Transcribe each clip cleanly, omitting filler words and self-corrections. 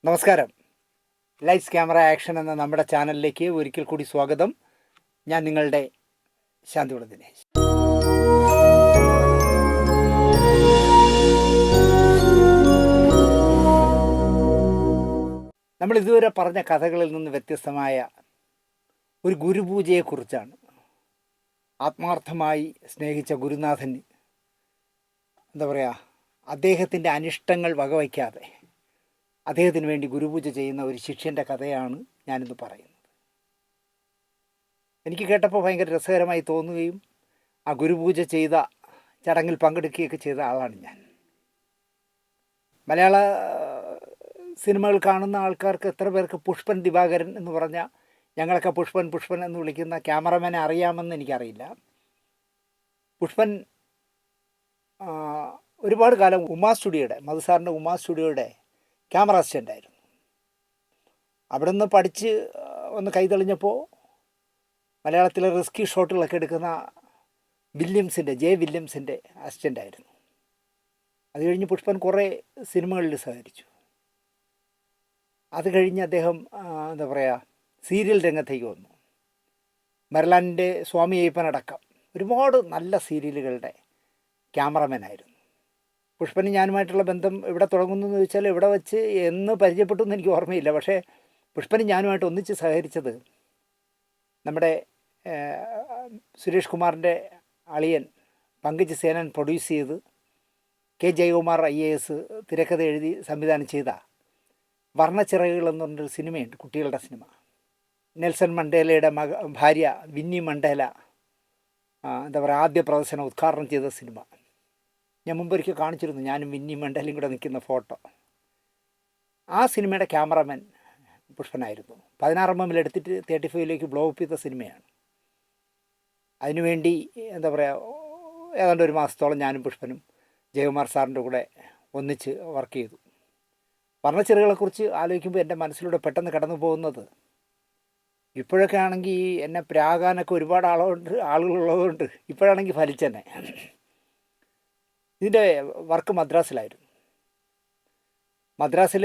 നമസ്കാരം. Lights camera action എന്ന നമ്മുടെ ചാനലിലേക്ക് ഒരിക്കൽ കൂടി സ്വാഗതം. ഞാൻ നിങ്ങളുടെ ശാന്തികുളം ദിനേശ്. നമ്മൾ ഇതുവരെ പറഞ്ഞ കഥകളിൽ നിന്ന് വ്യത്യസ്തമായ ഒരു ഗുരുപൂജയെക്കുറിച്ചാണ്. ആത്മാർത്ഥമായി സ്നേഹിച്ച ഗുരുനാഥന് എന്താ പറയുക, അദ്ദേഹത്തിൻ്റെ അനിഷ്ടങ്ങൾ വകവയ്ക്കാതെ അദ്ദേഹത്തിന് വേണ്ടി ഗുരുപൂജ ചെയ്യുന്ന ഒരു ശിഷ്യൻ്റെ കഥയാണ് ഞാനിന്ന് പറയുന്നത്. എനിക്ക് കേട്ടപ്പോൾ ഭയങ്കര രസകരമായി തോന്നുകയും ആ ഗുരുപൂജ ചെയ്ത ചടങ്ങിൽ പങ്കെടുക്കുകയൊക്കെ ചെയ്ത ആളാണ് ഞാൻ. മലയാള സിനിമകൾ കാണുന്ന ആൾക്കാർക്ക് എത്ര പേർക്ക് പുഷ്പൻ ദിവാകരൻ എന്ന് പറഞ്ഞാൽ ഞങ്ങളൊക്കെ പുഷ്പൻ പുഷ്പൻ എന്ന് വിളിക്കുന്ന ക്യാമറമാനെ അറിയാമെന്ന് എനിക്കറിയില്ല. പുഷ്പൻ ഒരുപാട് കാലം ഉമാ സ്റ്റുഡിയോയുടെ മധുസാറിൻ്റെ ഉമാ സ്റ്റുഡിയോയുടെ ക്യാമറ അസിസ്റ്റൻ്റായിരുന്നു. അവിടെ നിന്ന് പഠിച്ച് ഒന്ന് കൈതെളിഞ്ഞപ്പോൾ മലയാളത്തിലെ റിസ്കി ഷോട്ടുകളൊക്കെ എടുക്കുന്ന ജെ വില്യംസിൻ്റെ അസിസ്റ്റൻ്റായിരുന്നു. അത് കഴിഞ്ഞ് പുഷ്പൻ കുറേ സിനിമകളിൽ സഹകരിച്ചു. അത് കഴിഞ്ഞ് അദ്ദേഹം എന്താ പറയുക, സീരിയൽ രംഗത്തേക്ക് വന്നു. മെർലാൻഡിൻ്റെ സ്വാമി അയ്യപ്പനടക്കം ഒരുപാട് നല്ല സീരിയലുകളുടെ ക്യാമറമാനായിരുന്നു. പുഷ്പന് ഞാനുമായിട്ടുള്ള ബന്ധം ഇവിടെ തുടങ്ങുന്നു എന്ന് ചോദിച്ചാൽ ഇവിടെ വെച്ച് എന്ന് പരിചയപ്പെട്ടു എന്ന് എനിക്ക് ഓർമ്മയില്ല. പക്ഷേ പുഷ്പന് ഞാനുമായിട്ട് ഒന്നിച്ച് സഹകരിച്ചത് നമ്മുടെ സുരേഷ് കുമാറിൻ്റെ അളിയൻ പങ്കജ് സേനൻ പ്രൊഡ്യൂസ് ചെയ്ത് കെ ജയകുമാർ IAS തിരക്കഥ എഴുതി സംവിധാനം ചെയ്ത വർണ്ണച്ചിറകുകൾ എന്ന് പറഞ്ഞൊരു സിനിമയുണ്ട്, കുട്ടികളുടെ സിനിമ. നെൽസൺ മണ്ടേലയുടെ ഭാര്യ വിന്നി മണ്ടേല എന്താ പറയുക, ആദ്യ പ്രദർശനം ഉദ്ഘാടനം ചെയ്ത സിനിമ. ഞാൻ മുമ്പൊരിക്കൽ കാണിച്ചിരുന്നു, ഞാനും വിന്നി മണ്ടേലയും കൂടെ നിൽക്കുന്ന ഫോട്ടോ. ആ സിനിമയുടെ ക്യാമറമാൻ പുഷ്പനായിരുന്നു. 16mm എടുത്തിട്ട് 35ലേക്ക് ബ്ലോ അപ്പ് ചെയ്ത സിനിമയാണ്. അതിനുവേണ്ടി എന്താ പറയുക, ഏതാണ്ട് ഒരു മാസത്തോളം ഞാനും പുഷ്പനും ജയകുമാർ സാറിൻ്റെ കൂടെ ഒന്നിച്ച് വർക്ക് ചെയ്തു. വർണ്ണച്ചിറകളെക്കുറിച്ച് ആലോചിക്കുമ്പോൾ എൻ്റെ മനസ്സിലൂടെ പെട്ടെന്ന് കടന്നു പോകുന്നത്, ഇപ്പോഴൊക്കെ ആണെങ്കിൽ എന്നെ പ്രാകാനൊക്കെ ഒരുപാട് ആളുകളുള്ളതുകൊണ്ട് ഇപ്പോഴാണെങ്കിൽ ഫലിച്ചെന്നെ. ഇതിൻ്റെ വർക്ക് മദ്രാസിലായിരുന്നു. മദ്രാസിൽ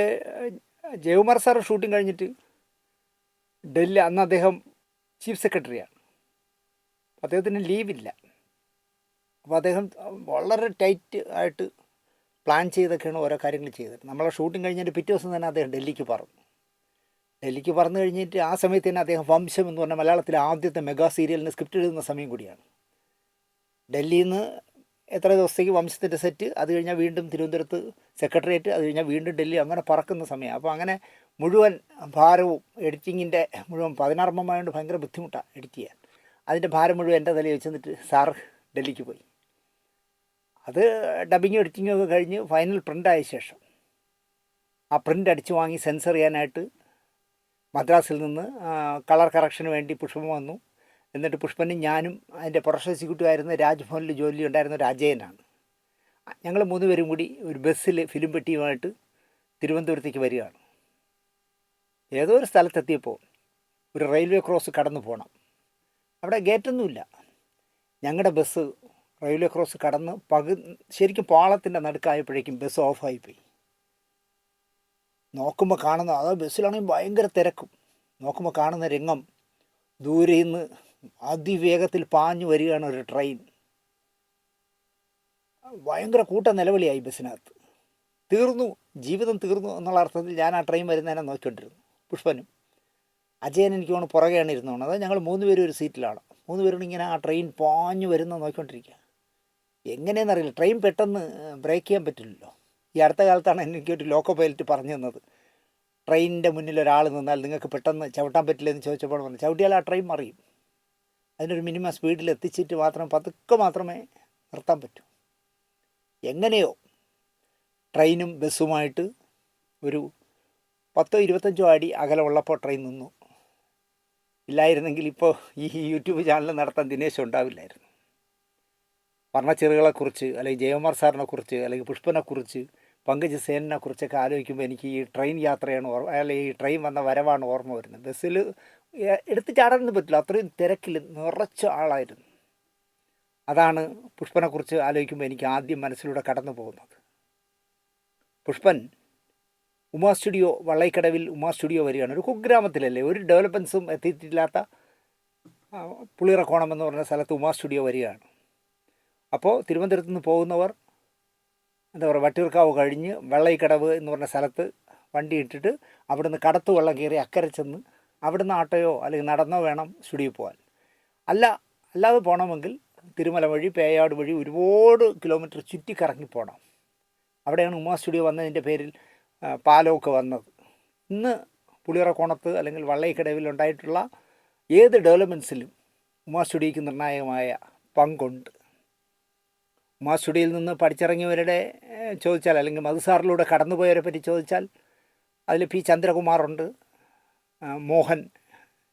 ജയകുമാർ സാർ ഷൂട്ടിംഗ് കഴിഞ്ഞിട്ട് ഡൽഹി, അന്ന് അദ്ദേഹം ചീഫ് സെക്രട്ടറിയാണ്, അദ്ദേഹത്തിന് ലീവില്ല. അപ്പോൾ അദ്ദേഹം വളരെ ടൈറ്റ് ആയിട്ട് പ്ലാൻ ചെയ്തൊക്കെയാണ് ഓരോ കാര്യങ്ങൾ ചെയ്തത്. നമ്മളെ ഷൂട്ടിംഗ് കഴിഞ്ഞിട്ട് പിറ്റേ ദിവസം തന്നെ അദ്ദേഹം ഡൽഹിക്ക് പറന്നു കഴിഞ്ഞിട്ട് ആ സമയത്ത് തന്നെ അദ്ദേഹം വംശം എന്ന് പറഞ്ഞാൽ മലയാളത്തിലെ ആദ്യത്തെ മെഗാ സീരിയലിന് സ്ക്രിപ്റ്റ് എഴുതുന്ന സമയം കൂടിയാണ്. ഡൽഹിയിൽ നിന്ന് എത്ര ദിവസത്തേക്ക് വംശത്തിൻ്റെ സെറ്റ്, അത് കഴിഞ്ഞാൽ വീണ്ടും തിരുവനന്തപുരത്ത് സെക്രട്ടേറിയറ്റ്, അത് കഴിഞ്ഞാൽ വീണ്ടും ഡൽഹി, അങ്ങനെ പറക്കുന്ന സമയം. അപ്പോൾ അങ്ങനെ മുഴുവൻ ഭാരവും എഡിറ്റിങ്ങിൻ്റെ മുഴുവൻ 16mm ആയതുകൊണ്ട് ഭയങ്കര ബുദ്ധിമുട്ടാണ് എഡിറ്റ് ചെയ്യാൻ. അതിൻ്റെ ഭാരം മുഴുവൻ എൻ്റെ തലയിൽ വെച്ചെന്നിട്ട് സാർ ഡൽഹിക്ക് പോയി. അത് ഡബിങ്ങും എഡിറ്റിങ്ങും ഒക്കെ കഴിഞ്ഞ് ഫൈനൽ പ്രിൻ്റായ ശേഷം ആ പ്രിൻ്റ് അടിച്ചു വാങ്ങി സെൻസർ ചെയ്യാനായിട്ട് മദ്രാസിൽ നിന്ന് കളർ കറക്ഷന് വേണ്ടി പുഷ്പം വന്നു. എന്നിട്ട് പുഷ്പനും ഞാനും അതിൻ്റെ പ്രൊഡക്ഷൻ എക്സിക്യൂട്ടീവ് ആയിരുന്ന രാജ്ഭവനിൽ ജോലി ഉണ്ടായിരുന്ന രാജയനാണ്. ഞങ്ങൾ 3 പേരും കൂടി ഒരു ബസ്സിൽ ഫിലിം പെട്ടിയുമായിട്ട് തിരുവനന്തപുരത്തേക്ക് വരികയാണ്. ഏതോ ഒരു സ്ഥലത്തെത്തിയപ്പോൾ ഒരു റെയിൽവേ ക്രോസ് കടന്നു പോകണം. അവിടെ ഗേറ്റൊന്നുമില്ല. ഞങ്ങളുടെ ബസ് റെയിൽവേ ക്രോസ് കടന്ന് ശരിക്കും പാളത്തിൻ്റെ നടുക്കായപ്പോഴേക്കും ബസ് ഓഫായിപ്പോയി. നോക്കുമ്പോൾ കാണുന്ന, അത് ബസ്സിലാണെങ്കിൽ ഭയങ്കര തിരക്കും. നോക്കുമ്പോൾ കാണുന്ന രംഗം, ദൂരെ നിന്ന് അതിവേഗത്തിൽ പാഞ്ഞു വരികയാണ് ഒരു ട്രെയിൻ. ഭയങ്കര നിലവിളിയായി ബസ്സിനകത്ത്. ജീവിതം തീർന്നു എന്നുള്ള അർത്ഥത്തിൽ ഞാൻ ആ ട്രെയിൻ വരുന്നതിനെ നോക്കിക്കൊണ്ടിരുന്നു. പുഷ്പനും അജയൻ എനിക്ക് തോന്നുന്നു പുറകെയാണ് ഇരുന്നോണം. അതായത് ഞങ്ങൾ 3 പേരും ഒരു സീറ്റിലാണ്. 3 പേരും ഇങ്ങനെ ആ ട്രെയിൻ പാഞ്ഞു വരുന്നത് നോക്കിക്കൊണ്ടിരിക്കുക. എങ്ങനെയെന്നറിയില്ല, ട്രെയിൻ പെട്ടെന്ന് ബ്രേക്ക് ചെയ്യാൻ പറ്റില്ലല്ലോ. ഈ അടുത്ത കാലത്താണ് എനിക്കൊരു ലോക്കോ പൈലറ്റ് പറഞ്ഞു തന്നത്, ട്രെയിനിൻ്റെ മുന്നിൽ ഒരാൾ നിന്നാൽ നിങ്ങൾക്ക് പെട്ടെന്ന് ചവിട്ടാൻ പറ്റില്ലെന്ന് ചോദിച്ചപ്പോൾ പറഞ്ഞു, ചവിട്ടിയാൽ ആ ട്രെയിൻ മറിയും. അതിനൊരു മിനിമം സ്പീഡിൽ എത്തിച്ചിട്ട് പതുക്കെ മാത്രമേ നിർത്താൻ പറ്റൂ. എങ്ങനെയോ ട്രെയിനും ബസ്സുമായിട്ട് ഒരു 10-25 അടി അകലമുള്ളപ്പോൾ ട്രെയിൻ നിന്നു. ഇല്ലായിരുന്നെങ്കിൽ ഇപ്പോൾ ഈ യൂട്യൂബ് ചാനൽ നടത്താൻ ദിനേശ് ഉണ്ടാവില്ലായിരുന്നു. വർണ്ണച്ചിറകളെക്കുറിച്ച്, അല്ലെങ്കിൽ ജയകുമാർ സാറിനെക്കുറിച്ച്, അല്ലെങ്കിൽ പുഷ്പനെക്കുറിച്ച്, പങ്കജ് സേനനെക്കുറിച്ചൊക്കെ ആലോചിക്കുമ്പോൾ എനിക്ക് ഈ ട്രെയിൻ യാത്രയാണ് അല്ലെങ്കിൽ ഈ ട്രെയിൻ വന്ന വരവാണ് ഓർമ്മ വരുന്നത്. ബസ്സിൽ എടുത്ത് ചാടാനൊന്നും പറ്റില്ല, അത്രയും തിരക്കിൽ നിറച്ച ആളായിരുന്നു. അതാണ് പുഷ്പനെക്കുറിച്ച് ആലോചിക്കുമ്പോൾ എനിക്ക് ആദ്യം മനസ്സിലൂടെ കടന്നു പോകുന്നത്. പുഷ്പൻ ഉമാ സ്റ്റുഡിയോ, വള്ളൈക്കടവിൽ ഉമാ സ്റ്റുഡിയോ വരികയാണ്. ഒരു കുഗ്രാമത്തിലല്ലേ, ഒരു ഡെവലപ്മെൻറ്റ്സും എത്തിയിട്ടില്ലാത്ത പുളിയറക്കോണം എന്ന് പറഞ്ഞ സ്ഥലത്ത് ഉമാ സ്റ്റുഡിയോ വരികയാണ്. അപ്പോൾ തിരുവനന്തപുരത്ത് നിന്ന് പോകുന്നവർ എന്താ പറയുക, വട്ടിയൂർക്കാവ് കഴിഞ്ഞ് വള്ളൈക്കടവ് എന്ന് പറഞ്ഞ സ്ഥലത്ത് വണ്ടി ഇട്ടിട്ട് അവിടുന്ന് കടത്ത് വെള്ളം കയറി അക്കരെ ചെന്ന് അവിടുന്ന് ആട്ടോയോ അല്ലെങ്കിൽ നടന്നോ വേണം സ്റ്റുഡിയോ പോകാൻ. അല്ലാതെ പോകണമെങ്കിൽ തിരുമല വഴി, പേയാട് വഴി ഒരുപാട് കിലോമീറ്റർ ചുറ്റിക്കറങ്ങി പോകണം. അവിടെയാണ് ഉമാ സ്റ്റുഡിയോ വന്നതിൻ്റെ പേരിൽ പാലമൊക്കെ വന്നത്. ഇന്ന് പുളിയറക്കോണത്ത് അല്ലെങ്കിൽ വള്ളൈക്കടവിൽ ഉണ്ടായിട്ടുള്ള ഏത് ഡെവലപ്മെൻറ്റ്സിലും ഉമാ സ്റ്റുഡിയോയ്ക്ക് നിർണായകമായ പങ്കുണ്ട്. ഉമാ സ്റ്റുഡിയോയിൽ നിന്ന് പഠിച്ചിറങ്ങിയവരുടെ ചോദിച്ചാൽ, അല്ലെങ്കിൽ മധുസാറിലൂടെ കടന്നുപോയവരെ പറ്റി ചോദിച്ചാൽ അതിൽ പി ചന്ദ്രകുമാറുണ്ട്, മോഹൻ,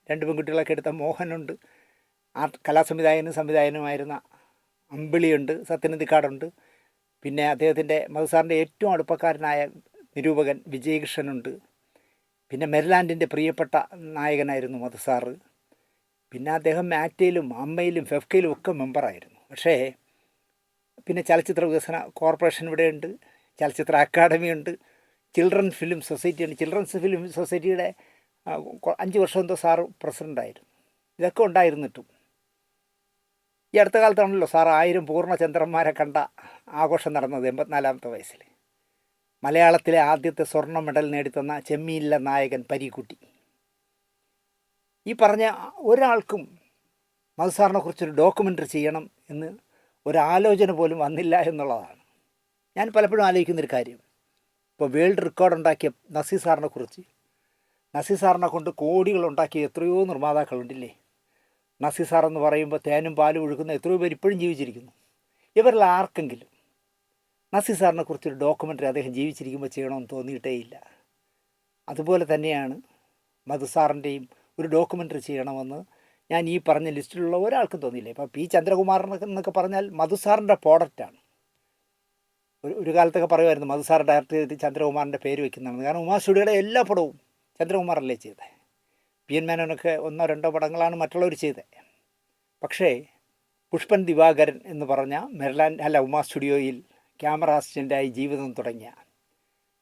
2 പെൺകുട്ടികളൊക്കെ എടുത്ത മോഹനുണ്ട്, സംവിധായകനുമായിരുന്ന അമ്പിളിയുണ്ട്, സത്യനന്ദിക്കാടുണ്ട്, പിന്നെ അദ്ദേഹത്തിൻ്റെ മധുസാറിൻ്റെ ഏറ്റവും അടുപ്പക്കാരനായ നിരൂപകൻ വിജയകൃഷ്ണനുണ്ട്, പിന്നെ മെരിലാൻഡിൻ്റെ പ്രിയപ്പെട്ട നായകനായിരുന്നു മധുസാറ്, പിന്നെ അദ്ദേഹം മാറ്റയിലും അമ്മയിലും ഫെഫ്കയിലും ഒക്കെ മെമ്പറായിരുന്നു. പക്ഷേ പിന്നെ ചലച്ചിത്ര വികസന കോർപ്പറേഷൻ ഇവിടെയുണ്ട്, ചലച്ചിത്ര അക്കാദമി ഉണ്ട്, ചിൽഡ്രൻ ഫിലിം സൊസൈറ്റി ഉണ്ട്. ചിൽഡ്രൻസ് ഫിലിം സൊസൈറ്റിയുടെ 5 വർഷം എന്തോ സാറ് പ്രസിഡൻ്റായിരുന്നു. ഇതൊക്കെ ഉണ്ടായിരുന്നിട്ടും ഈ അടുത്ത കാലത്താണല്ലോ സാർ 1000 പൂർണ്ണചന്ദ്രന്മാരെ കണ്ട ആഘോഷം നടന്നത് 84-ാമത്തെ വയസ്സിൽ. മലയാളത്തിലെ ആദ്യത്തെ സ്വർണ്ണ മെഡൽ നേടിത്തന്ന ചെമ്മീനിലെ നായകൻ പരീക്കുട്ടി. ഈ പറഞ്ഞ ഒരാൾക്കും മധുസാറിനെ കുറിച്ചൊരു ഡോക്യുമെൻ്ററി ചെയ്യണം എന്ന് ഒരാലോചന പോലും വന്നില്ല എന്നുള്ളതാണ്. ഞാൻ പലപ്പോഴും ആലോചിക്കുന്നൊരു കാര്യം. ഇപ്പോൾ വേൾഡ് റെക്കോർഡ് ഉണ്ടാക്കിയ നസീർ സാറിനെ കുറിച്ച്, നസീർ സാറിനെ കൊണ്ട് കോടികളുണ്ടാക്കിയ എത്രയോ നിർമ്മാതാക്കളുണ്ടില്ലേ. നസീർ സാർ എന്ന് പറയുമ്പോൾ തേനും പാലും ഒഴുകുന്ന എത്രയോ പേര് ഇപ്പോഴും ജീവിച്ചിരിക്കുന്നു. ഇവരിൽ ആർക്കെങ്കിലും നസീർ സാറിനെ കുറിച്ചൊരു ഡോക്യുമെൻ്ററി അദ്ദേഹം ജീവിച്ചിരിക്കുമ്പോൾ ചെയ്യണമെന്ന് തോന്നിയിട്ടേയില്ല. അതുപോലെ തന്നെയാണ് മധുസാറിൻ്റെയും ഒരു ഡോക്യുമെൻ്ററി ചെയ്യണമെന്ന് ഞാൻ ഈ പറഞ്ഞ ലിസ്റ്റിലുള്ള ഒരാൾക്കും തോന്നിയില്ല. ഇപ്പോൾ പി ചന്ദ്രകുമാറിനൊക്കെ പറഞ്ഞാൽ മധുസാറിൻ്റെ പ്രോഡക്റ്റാണ്. ഒരു കാലത്തൊക്കെ പറയുമായിരുന്നു മധുസാർ ഡയറക്റ്റ് ചെയ്തിട്ട് ചന്ദ്രകുമാറിൻ്റെ പേര് വയ്ക്കുന്നതാണ്. കാരണം ഉമാ സ്റ്റുഡിയോയുടെ എല്ലാ പടവും ചന്ദ്രകുമാറല്ലേ ചെയ്തത്. പി എൻ മേനോനൊക്കെ 1-2 പടങ്ങളാണ് മറ്റുള്ളവർ ചെയ്തത്. പക്ഷേ പുഷ്പൻ ദിവാകരൻ എന്ന് പറഞ്ഞ ഉമാ സ്റ്റുഡിയോയിൽ ക്യാമറ അസിസ്റ്റൻ്റായി ജീവിതം തുടങ്ങിയ,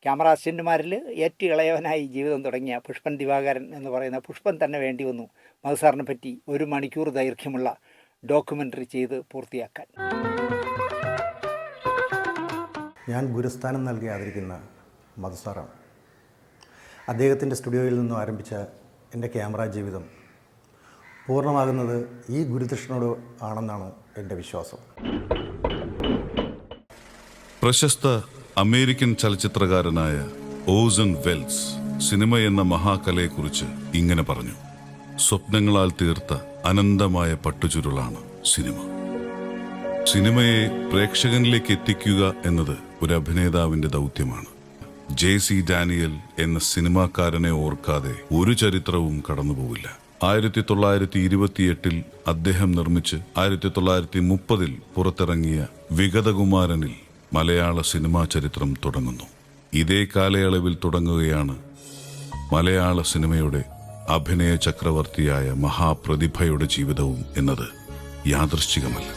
ക്യാമറ അസിസ്റ്റൻ്റുമാരിൽ ഏറ്റവും ഇളയവനായി ജീവിതം തുടങ്ങിയ പുഷ്പൻ ദിവാകരൻ എന്ന് പറയുന്ന പുഷ്പൻ തന്നെ വേണ്ടി വന്നു മധുസാറിനെ പറ്റി 1 മണിക്കൂർ ദൈർഘ്യമുള്ള ഡോക്യുമെൻ്ററി ചെയ്ത് പൂർത്തിയാക്കാൻ. ഞാൻ ഗുരുസ്ഥാനം നൽകി ആദരിക്കുന്ന മധുസാറാണ്. അദ്ദേഹത്തിൻ്റെ സ്റ്റുഡിയോയിൽ നിന്നും ആരംഭിച്ച എൻ്റെ ക്യാമറ ജീവിതം പൂർണ്ണമാകുന്നത് ഈ ഗുരുദക്ഷിണോട് ആണെന്നാണ് എൻ്റെ വിശ്വാസം. പ്രശസ്ത അമേരിക്കൻ ചലച്ചിത്രകാരനായ ഓസൺ വെൽസ് സിനിമ എന്ന മഹാകലയെക്കുറിച്ച് ഇങ്ങനെ പറഞ്ഞു: സ്വപ്നങ്ങളാൽ തീർത്ത അനന്തമായ പട്ടുചുരുളാണ് സിനിമ. സിനിമയെ പ്രേക്ഷകനിലേക്ക് എത്തിക്കുക എന്നത് ഒരു അഭിനേതാവിന്റെ ദൗത്യമാണ്. JC ഡാനിയൽ എന്ന സിനിമാക്കാരനെ ഓർക്കാതെ ഒരു ചരിത്രവും കടന്നുപോവില്ല. 1928 അദ്ദേഹം നിർമ്മിച്ച് 1930 പുറത്തിറങ്ങിയ വിഗതകുമാരനിൽ മലയാള സിനിമാ ചരിത്രം തുടങ്ങുന്നു. ഇതേ കാലയളവിൽ തുടങ്ങുകയാണ് മലയാള സിനിമയുടെ അഭിനയ ചക്രവർത്തിയായ മഹാപ്രതിഭയുടെ ജീവിതവും എന്നത് യാദൃശ്ചികമല്ല.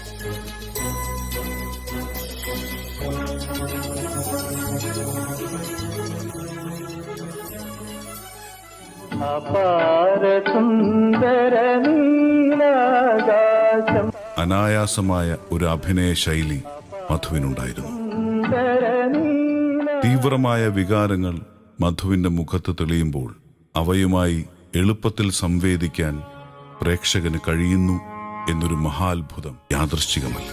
അനായാസമായ ഒരു അഭിനയ ശൈലി മധുവിനുണ്ടായിരുന്നു. തീവ്രമായ വികാരങ്ങൾ മധുവിന്റെ മുഖത്ത് തെളിയുമ്പോൾ അവയുമായി എളുപ്പത്തിൽ സംവേദിക്കാൻ പ്രേക്ഷകന് കഴിയുന്നു എന്നൊരു മഹാത്ഭുതം യാദൃശ്ചികമല്ല.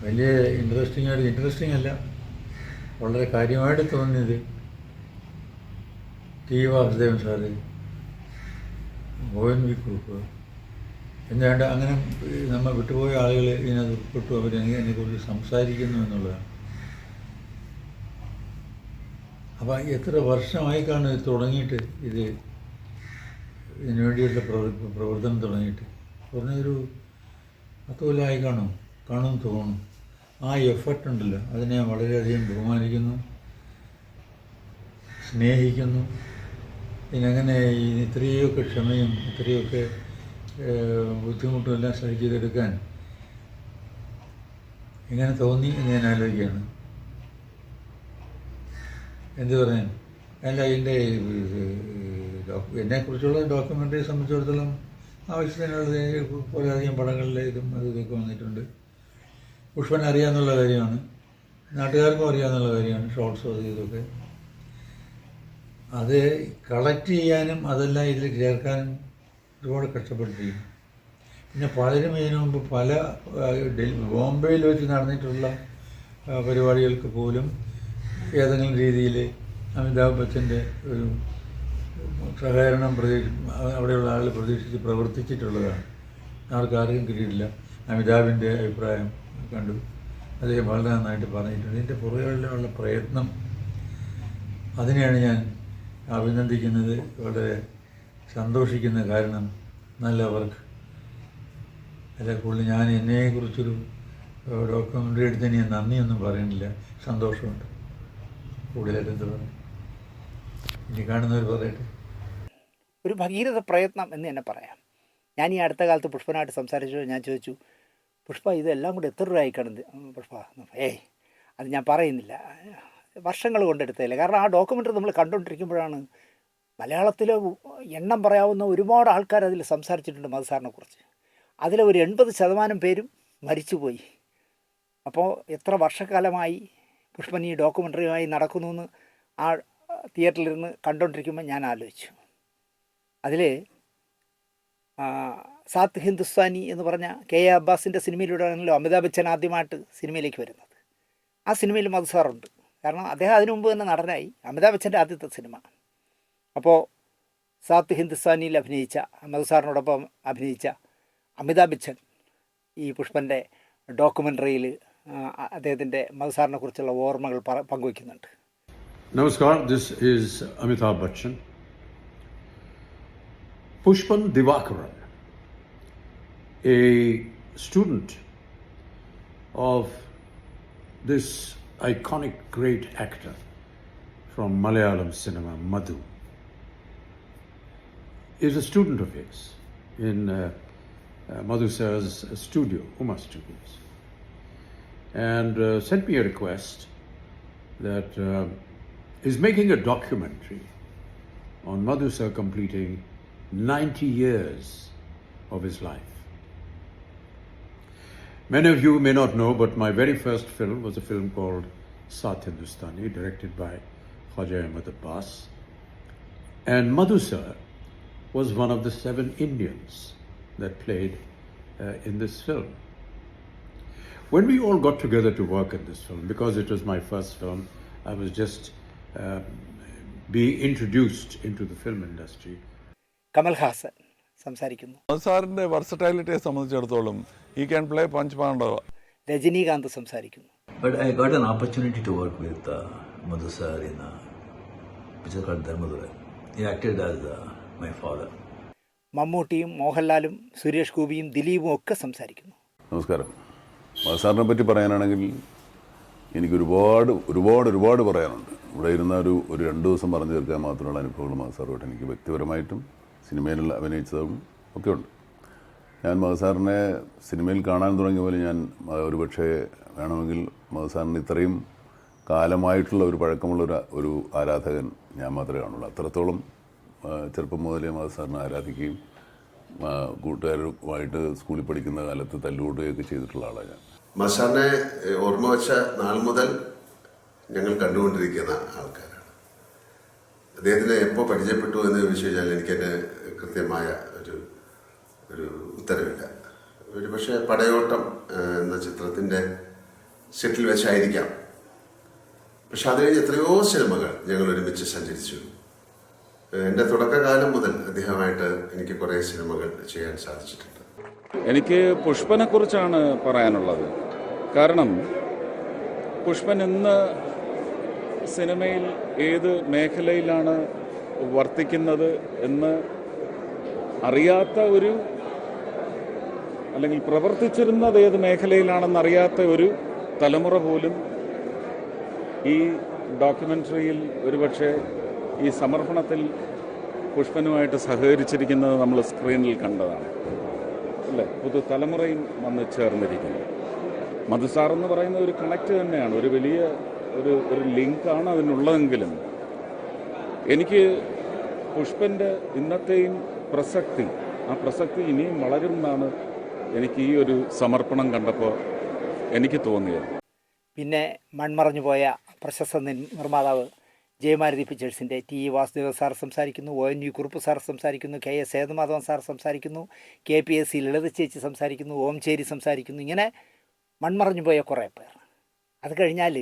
വലിയ ഇൻട്രസ്റ്റിംഗ് അല്ല, വളരെ കാര്യമായിട്ട് തോന്നിയത് T Vasudevan sir, ONV Kurup എന്നാണ്ട് അങ്ങനെ നമ്മൾ വിട്ടുപോയ ആളുകൾ ഇതിനകത്ത് ഉൾപ്പെട്ടു. അവരെന്നെക്കുറിച്ച് സംസാരിക്കുന്നു എന്നുള്ളതാണ്. അപ്പം എത്ര വർഷമായി കാണും ഇത് തുടങ്ങിയിട്ട്, ഇതിനു വേണ്ടിയുള്ള പ്രവർത്തനം തുടങ്ങിയിട്ട് പറഞ്ഞൊരു 10 കൊല്ലമായി കാണും തോന്നുന്നു. ആ എഫർട്ട് ഉണ്ടല്ലോ, അതിനെ വളരെയധികം ബഹുമാനിക്കുന്നു, സ്നേഹിക്കുന്നു. ഇതിനെങ്ങനെ ഇത്രയൊക്കെ ക്ഷമയും ഇത്രയൊക്കെ ബുദ്ധിമുട്ടും എല്ലാം സഹിച്ചെടുക്കാൻ എങ്ങനെ തോന്നി എന്ന് ഞാൻ ആലോചിക്കുകയാണ്. എന്ത് പറയാൻ, അല്ല ഇതിൻ്റെ എന്നെക്കുറിച്ചുള്ള ഡോക്യുമെൻ്ററി സംബന്ധിച്ചിടത്തോളം ആവശ്യത്തിനുള്ളത് കുറേയധികം പടങ്ങളിലെ ഇതും ഇതൊക്കെ വന്നിട്ടുണ്ട്. പുഷ്പൻ അറിയാമെന്നുള്ള കാര്യമാണ്, നാട്ടുകാർക്കും അറിയാമെന്നുള്ള കാര്യമാണ്, ഷോർട്ട്സും അത് ഇതൊക്കെ. അത് കളക്ട് ചെയ്യാനും അതെല്ലാം ഇതിൽ ചേർക്കാനും ഒരുപാട് കഷ്ടപ്പെട്ടിരിക്കും. പിന്നെ പലരും ഇതിനു മുമ്പ് പല ബോംബെയിൽ വെച്ച് നടന്നിട്ടുള്ള പരിപാടികൾക്ക് പോലും ഏതെങ്കിലും രീതിയിൽ അമിതാഭ് ബച്ചൻ്റെ ഒരു സഹകരണം അവിടെയുള്ള ആളുകൾ പ്രതീക്ഷിച്ച് പ്രവർത്തിച്ചിട്ടുള്ളതാണ്. ആർക്കും കിട്ടിയിട്ടില്ല. അമിതാഭിൻ്റെ അഭിപ്രായം കണ്ടു, അദ്ദേഹം വളരെ നന്നായിട്ട് പറഞ്ഞിട്ടുണ്ട്. ഇതിൻ്റെ പുറകിലുള്ള പ്രയത്നം, അതിനെയാണ് ഞാൻ അഭിനന്ദിക്കുന്നത്, വളരെ സന്തോഷിക്കുന്ന. കാരണം നല്ല വർക്ക്. അല്ല കൂടുതൽ ഞാൻ എന്നെക്കുറിച്ചൊരു ഡോക്യുമെൻ്ററി എടുത്തതിന് ഞാൻ നന്ദിയൊന്നും പറയുന്നില്ല, സന്തോഷമുണ്ട്. കൂടുതലായിട്ട് എന്ത് പറയും, ഇനി കാണുന്നവർ പറയട്ടെ. ഒരു ഭഗീരഥ പ്രയത്നം എന്ന് തന്നെ പറയാം. ഞാൻ ഈ അടുത്ത കാലത്ത് പുഷ്പനായിട്ട് സംസാരിച്ചു. ഞാൻ ചോദിച്ചു, പുഷ്പ ഇതെല്ലാം കൂടെ എത്ര രൂപ ആയിക്കാണത്? പുഷ്പ അത് ഞാൻ പറയുന്നില്ല, വർഷങ്ങൾ കൊണ്ടെടുത്തതില്ല. കാരണം ആ ഡോക്യുമെൻ്ററി നമ്മൾ കണ്ടുകൊണ്ടിരിക്കുമ്പോഴാണ് മലയാളത്തിൽ എണ്ണം പറയാവുന്ന ഒരുപാട് ആൾക്കാർ അതിൽ സംസാരിച്ചിട്ടുണ്ട് മധുസാറിനെ കുറിച്ച്. അതിൽ ഒരു 80% പേരും മരിച്ചുപോയി. അപ്പോൾ എത്ര വർഷക്കാലമായി പുഷ്പൻ ഈ ഡോക്യുമെൻ്ററിയുമായി നടക്കുന്നു എന്ന് ആ തിയേറ്ററിലിരുന്ന് കണ്ടുകൊണ്ടിരിക്കുമ്പോൾ ഞാൻ ആലോചിച്ചു. അതിൽ സാത്ത് ഹിന്ദുസ്ഥാനി എന്ന് പറഞ്ഞ കെ എ അബ്ബാസിൻ്റെ സിനിമയിലൂടെയാണല്ലോ അമിതാഭ് ബച്ചൻ ആദ്യമായിട്ട് സിനിമയിലേക്ക് വരുന്നത്. ആ സിനിമയിൽ മധുസാറുണ്ട്. കാരണം അദ്ദേഹം അതിനു മുമ്പ് തന്നെ നടനായി. അമിതാഭ് ബച്ചൻ്റെ ആദ്യത്തെ സിനിമ. അപ്പോൾ സാത്ത് ഹിന്ദുസ്ഥാനിയിൽ അഭിനയിച്ച മധുസാറിനോടൊപ്പം അഭിനയിച്ച അമിതാഭ് ബച്ചൻ ഈ പുഷ്പൻ്റെ ഡോക്യുമെൻ്ററിയിൽ അദ്ദേഹത്തിൻ്റെ മധുസാറിനെ കുറിച്ചുള്ള ഓർമ്മകൾ പങ്കുവയ്ക്കുന്നുണ്ട്. Namaskar, this is Amitabh Bachchan. Pushpan Divakaran, a student of this iconic great actor from Malayalam cinema, Madhu, is a student of his in Madhu Sir's studio, Uma Studios, and sent me a request that is making a documentary on Madhu Sir completing 90 years of his life. Many of you may not know, but my very first film was a film called Saath Hindustani, directed by Khwaja Ahmad Abbas. And Madhu Sir was one of the 7 Indians that played in this film. When we all got together to work in this film, because it was my first film, I was just being introduced into the film industry. Kamal Haasan സംസാരിക്കുന്നു. സാറിൻ്റെ വെർസറ്റൈലിറ്റിയെ സംബന്ധിച്ചിടത്തോളം he can play Panch Pandava. Rajinikanth സംസാരിക്കുന്നു. But I got an opportunity to work with Madhu sir in a picture called Dharmadura. He acted as my father. മമ്മൂട്ടിയും മോഹൻലാലും സുരേഷ് ഗോപിയും ദിലീപും ഒക്കെ സംസാരിക്കുന്നു. നമസ്കാരം. മധുസാറിനെ പറ്റി പറയാനാണെങ്കിൽ എനിക്ക് ഒരുപാട് പറയാനുണ്ട്. ഇവിടെ ഇരുന്ന ഒരു 2 ദിവസം പറഞ്ഞു തീർക്കാൻ മാത്രമുള്ള അനുഭവങ്ങൾ മധുസാറുമായിട്ട് എനിക്ക് വ്യക്തിപരമായിട്ടും സിനിമയിൽ അഭിനയിച്ചതും ഒക്കെ ഉണ്ട്. ഞാൻ മധുസാറിനെ സിനിമയിൽ കാണാൻ തുടങ്ങിയ പോലെ ഞാൻ ഒരുപക്ഷെ വേണമെങ്കിൽ മധുസാറിന് ഇത്രയും കാലമായിട്ടുള്ള ഒരു പഴക്കമുള്ള ഒരു ആരാധകൻ ഞാൻ മാത്രമേ കാണുള്ളൂ. അത്രത്തോളം ചെറുപ്പം മുതലേ മധുസാറിനെ ആരാധിക്കുകയും കൂട്ടുകാരുമായിട്ട് സ്കൂളിൽ പഠിക്കുന്ന കാലത്ത് തല്ലുകൂട്ടുകയൊക്കെ ചെയ്തിട്ടുള്ള ആളാണ് ഞാൻ. മധുസാറിനെ ഓർമ്മ വെച്ച നാൾ മുതൽ ഞങ്ങൾ കണ്ടുകൊണ്ടിരിക്കുന്ന ആൾക്കാരാണ്. അദ്ദേഹത്തിനെ എപ്പോൾ പരിചയപ്പെട്ടു എന്ന് ചോദിച്ചു കഴിഞ്ഞാൽ എനിക്കതിന് കൃത്യമായ ഒരു ഉത്തരവില്ല. ഒരു പക്ഷേ പടയോട്ടം എന്ന ചിത്രത്തിൻ്റെ സെറ്റിൽ വെച്ചായിരിക്കാം. പക്ഷെ അത് കഴിഞ്ഞ് എത്രയോ സിനിമകൾ ഞങ്ങൾ ഒരുമിച്ച് സഞ്ചരിച്ചു. എൻ്റെ തുടക്കകാലം മുതൽ അദ്ദേഹമായിട്ട് എനിക്ക് കുറേ സിനിമകൾ ചെയ്യാൻ സാധിച്ചിട്ടുണ്ട്. എനിക്ക് പുഷ്പനെ കുറിച്ചാണ് പറയാനുള്ളത്. കാരണം പുഷ്പൻ ഇന്ന് സിനിമയിൽ ഏത് മേഖലയിലാണ് വർത്തിക്കുന്നത് എന്ന് അറിയാത്ത ഒരു, അല്ലെങ്കിൽ പ്രവർത്തിച്ചിരുന്നത് ഏത് മേഖലയിലാണെന്നറിയാത്ത ഒരു തലമുറ പോലും ഈ ഡോക്യുമെൻ്ററിയിൽ ഒരുപക്ഷെ ഈ സമർപ്പണത്തിൽ പുഷ്പനുമായിട്ട് സഹകരിച്ചിരിക്കുന്നത് നമ്മൾ സ്ക്രീനിൽ കണ്ടതാണ്. പോലെ പുതുതലമുറയും വന്ന് ചേർന്നിരിക്കുന്നു. മധുസാർ എന്ന് പറയുന്ന ഒരു കണക്റ്റ് തന്നെയാണ്, ഒരു വലിയ ഒരു ലിങ്കാണ് അതിനുള്ളതെങ്കിലും എനിക്ക് പുഷ്പൻ്റെ ഇന്നത്തെയും പ്രസക്തി, ആ പ്രസക്തി ഇനിയും വളരുമെന്നാണ് എനിക്ക് ഈ ഒരു സമർപ്പണം കണ്ടപ്പോൾ എനിക്ക് തോന്നിയത്. പിന്നെ മൺമറഞ്ഞു പോയ പ്രശസ്ത നിർമ്മാതാവ് ജയമാരുതി പിക്ചേഴ്സിൻ്റെ ടി വാസുദേവ സാർ സംസാരിക്കുന്നു, ONV കുറുപ്പ് സാർ സംസാരിക്കുന്നു, KS സേതുമാധവൻ സാർ സംസാരിക്കുന്നു, KPSC ലളിത ചേച്ചി സംസാരിക്കുന്നു, ഓംചേരി സംസാരിക്കുന്നു. ഇങ്ങനെ മൺമറഞ്ഞു പോയ കുറേ പേർ. അത് കഴിഞ്ഞാൽ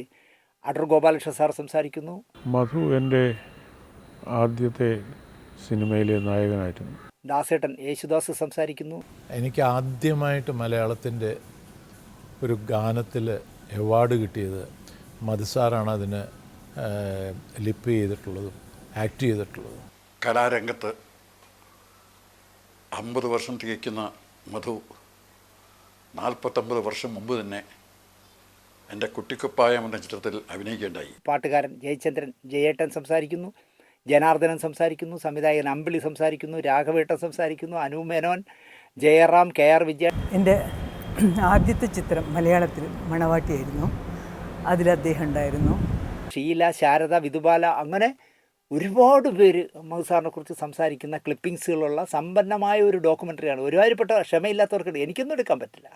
അടൂർ ഗോപാലകൃഷ്ണ സാർ സംസാരിക്കുന്നു. മധു എൻ്റെ ആദ്യത്തെ സിനിമയിലെ നായകനായിരുന്നു. ദാസേട്ടൻ യേശുദാസ് സംസാരിക്കുന്നു. എനിക്ക് ആദ്യമായിട്ട് മലയാളത്തിൻ്റെ ഒരു ഗാനത്തിൽ അവാർഡ് കിട്ടിയത് മധുസാറാണ് അതിന് ലിപ്പ് ചെയ്തിട്ടുള്ളതും ആക്ട് ചെയ്തിട്ടുള്ളതും. കലാരംഗത്ത് 50 വർഷം തികയ്ക്കുന്ന മധു 49 വർഷം മുമ്പ് തന്നെ എൻ്റെ കുട്ടിക്കുപ്പായം എന്ന ചിത്രത്തിൽ അഭിനയിക്കേണ്ടായി. പാട്ടുകാരൻ ജയചന്ദ്രൻ ജയേട്ടൻ സംസാരിക്കുന്നു, ജനാർദ്ദനൻ സംസാരിക്കുന്നു, സംവിധായകൻ അമ്പിളി സംസാരിക്കുന്നു, രാഘവേട്ടൻ സംസാരിക്കുന്നു, അനു മേനോൻ, ജയറാം, KR വിജയ. എൻ്റെ ആദ്യത്തെ ചിത്രം മലയാളത്തിൽ മണവാട്ടിയായിരുന്നു. അതിൽ അദ്ദേഹം ഉണ്ടായിരുന്നു. ഷീല, ശാരദ, വിധുബാല, അങ്ങനെ ഒരുപാട് പേര് മധുസാറിനെ കുറിച്ച് സംസാരിക്കുന്ന ക്ലിപ്പിങ്സുകളുള്ള സമ്പന്നമായ ഒരു ഡോക്യുമെൻ്ററിയാണ്. ഒരുമാതിരിപ്പെട്ട ക്ഷമയില്ലാത്തവർക്ക് എനിക്കൊന്നും എടുക്കാൻ പറ്റില്ല.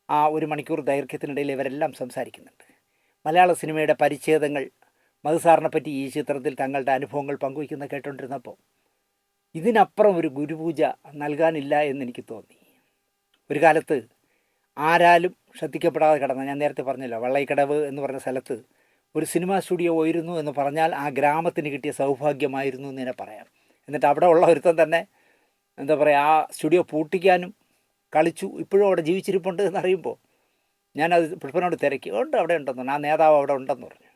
ആ 1 മണിക്കൂർ ദൈർഘ്യത്തിനിടയിൽ ഇവരെല്ലാം സംസാരിക്കുന്നുണ്ട്. മലയാള സിനിമയുടെ പരിച്ഛേദങ്ങൾ മധുസാറിനെ പറ്റി ഈ ചിത്രത്തിൽ തങ്ങളുടെ അനുഭവങ്ങൾ പങ്കുവയ്ക്കുന്ന കേട്ടുകൊണ്ടിരുന്നപ്പോൾ ഇതിനപ്പുറം ഒരു ഗുരുപൂജ നൽകാനില്ല എന്നെനിക്ക് തോന്നി. ഒരു കാലത്ത് ആരാലും ശ്രദ്ധിക്കപ്പെടാതെ കിടന്ന, ഞാൻ നേരത്തെ പറഞ്ഞല്ലോ, വള്ളൈക്കടവ് എന്ന് പറഞ്ഞ സ്ഥലത്ത് ഒരു സിനിമാ സ്റ്റുഡിയോ പോയിരുന്നു എന്ന് പറഞ്ഞാൽ ആ ഗ്രാമത്തിന് കിട്ടിയ സൗഭാഗ്യമായിരുന്നു എന്ന് തന്നെ പറയാം. എന്നിട്ട് അവിടെ ഉള്ള ഒരുത്തൻ തന്നെ എന്താ പറയുക, ആ സ്റ്റുഡിയോ പൂട്ടിക്കാനും കളിച്ചു. ഇപ്പോഴും അവിടെ ജീവിച്ചിരിപ്പുണ്ട് എന്നറിയുമ്പോൾ ഞാനത് പുഷ്പനോട് തിരക്കി, ഉണ്ട് അവിടെ ഉണ്ടെന്ന് പറഞ്ഞു. ആ നേതാവ് അവിടെ ഉണ്ടെന്ന് പറഞ്ഞു.